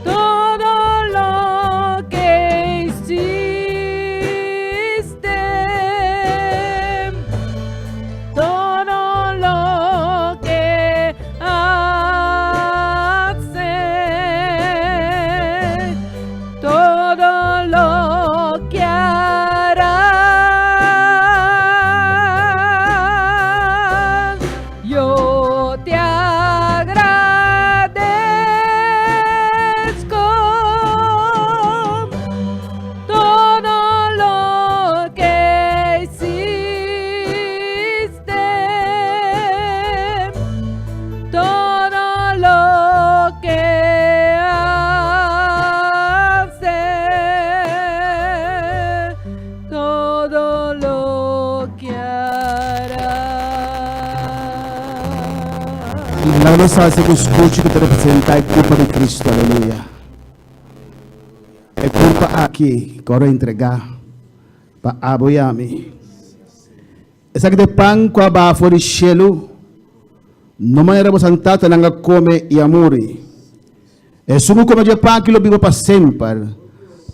todo lo que hiciste, todo lo que haces, todo lo que harás. Yo te agradezco todo lo que hiciste, todo lo que haces, todo lo que harás. La mesa se escucha que te representa el cuerpo de Cristo, aleluya. El cuerpo aquí, que ahora entregar para apoyarme. Esa que te pan kwa ba for the shelu, no me representata nanga come e amore. E sumo come je pan que lo vivo para sempre.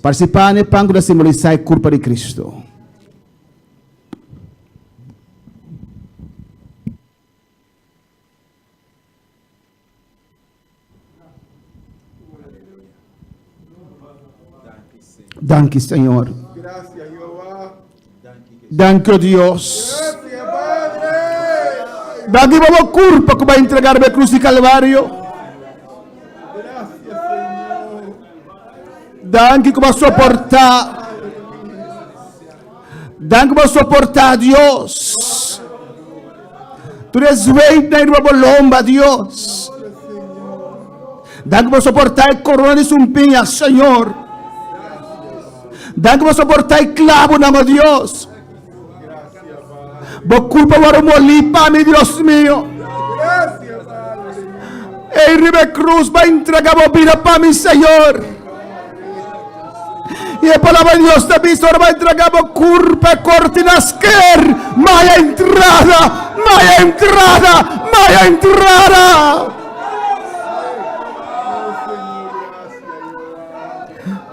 Participar ne pan que simboliza el cuerpo de Cristo. Danke, Señor. Gracias, Jehová. Danke, Dios. Gracias, Padre. Danke por la culpa que va a entregarme a cruz y calvario. Gracias, Señor. Danke que va a soportar. Danke por soportar, Dios. Tú eres rey de nuevo lomba, Dios. Danke por soportar el corona de su piña, Señor. Danke por soportar el clavo, nada más, Dios. Por culpa de mi Dios mío. Gracias, Padre. En Ribe Cruz va a entregar vida para mi Señor. Y la palabra de Dios de mi Señor va a entregar curva cortinas que maya entrada, maya entrada, maya entrada.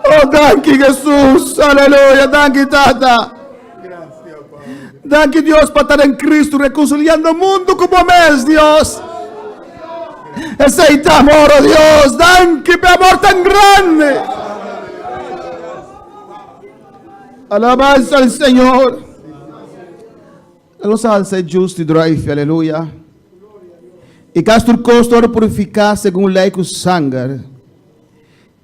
Oh, thank you, Jesús. Aleluya. Thank you, Tata. Thank you, Dios, para estar en Cristo, reconciliando el mundo como es, Dios. Ese es amor, oh Dios. Thank you, mi amor tan grande. Alabanza al Señor. Vamos a ser justos y drive, aleluya. Y castor costor purificar según lei com sangue.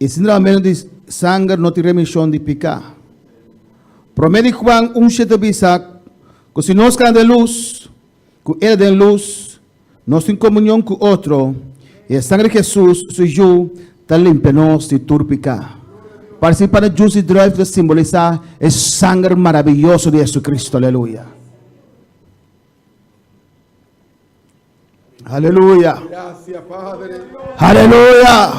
E sin la menos de sangue não tem remissão de pecar. Promete Juan 1:7 que se nós queremos de luz, que ele de luz, nós temos comunhão com o outro, e a sangue de Jesus sujo está limpa-nos de todo pecado. Participar de Juicy Drive de simbolizar el sangue maravilloso de Jesucristo, aleluya. Aleluya. Gracias, Padre. Aleluya.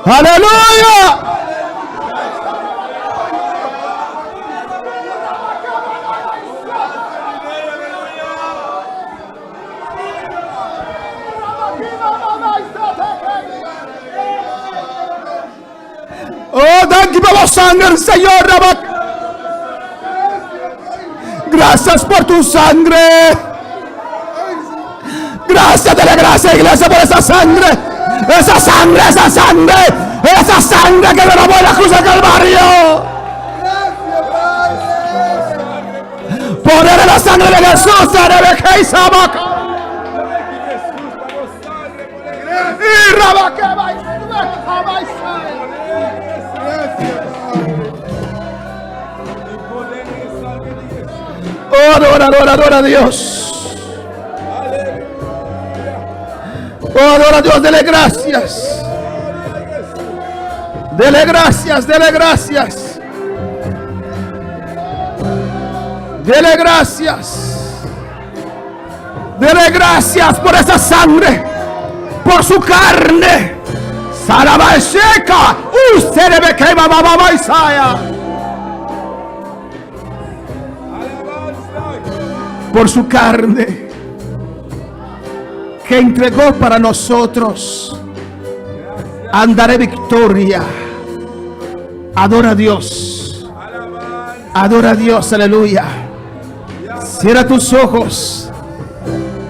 Aleluya. Oh, thank you por la sangre, Señor. Gracias por tu sangre. Gracias, dale gracias, iglesia, por esa sangre. Esa sangre, esa sangre. Esa sangre que me robó en la cruz del Calvario. Poder en la sangre de Jesús. Y rabaqueba y adora a Dios. Oh, adora a Dios, dele gracias. Dele gracias, dele gracias. Dele gracias. Dele gracias por esa sangre, por su carne. Saraba seca. Usted me quema, mamá Isaya. Por su carne que entregó para nosotros, andaré victoria. Adora a Dios, adora a Dios, aleluya. Cierra tus ojos,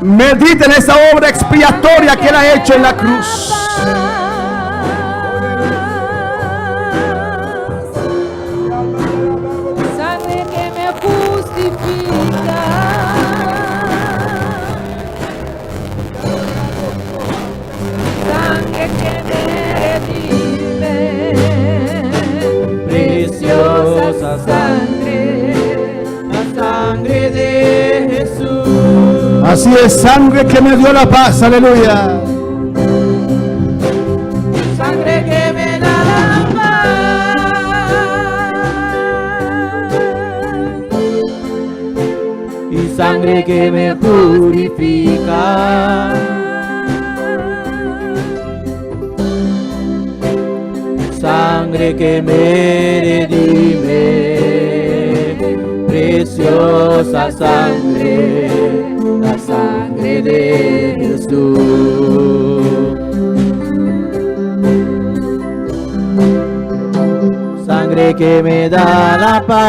medita en esa obra expiatoria que Él ha hecho en la cruz. Sangre que me justifica. Sangre que me redime, preciosa sangre, la sangre de Jesús. Así es, sangre que me dio la paz, aleluya. Sangre que me da la paz y sangre que me purifica. Sangre que me redime, preciosa sangre, la sangre de Jesús. Sangre que me da la paz,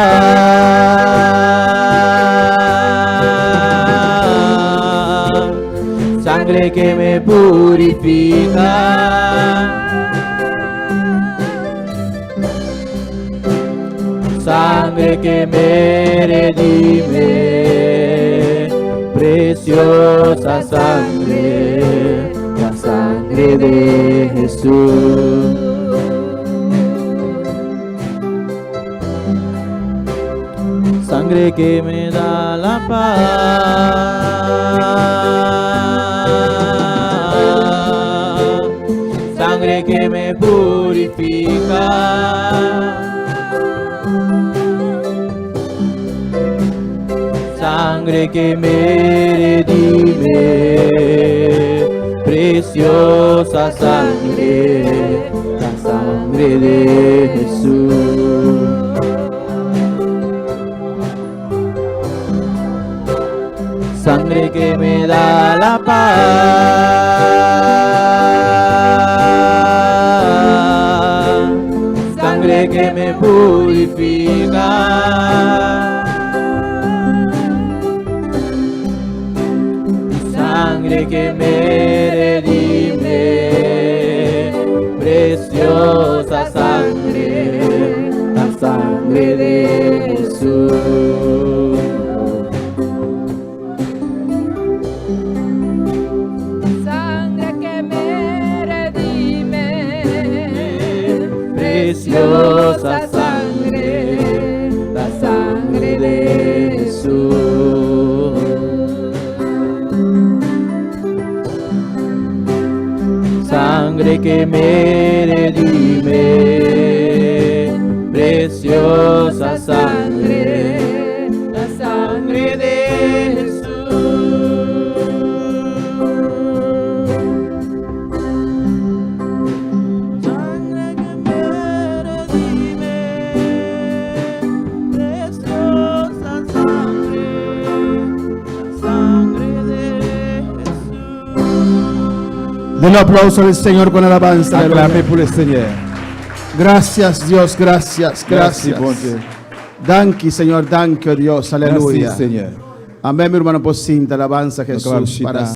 sangre que me purifica. Sangre que me redime, preciosa sangre, la sangre de Jesús. Sangre que me da la paz, sangre que me purifica. Sangre que me redime, preciosa sangre, la sangre de Jesús. Sangre que me da la paz, sangre que me purifica, sangre que me redime, preciosa sangre, la sangre de Jesús. Preciosa sangre, la sangre de Jesús. Sangre que me redime, preciosa sangre, la sangre de Jesús. Den aplauso al Señor con alabanza. Acclamez pour le Seigneur. Gracias, Dios, gracias, Merci, gracias. bon Dieu. Danke, Señor, danke, Dios, Merci, aleluya. Seigneur. Amén, mi hermano Pocinta, alabanza a Jesús Acclamez, para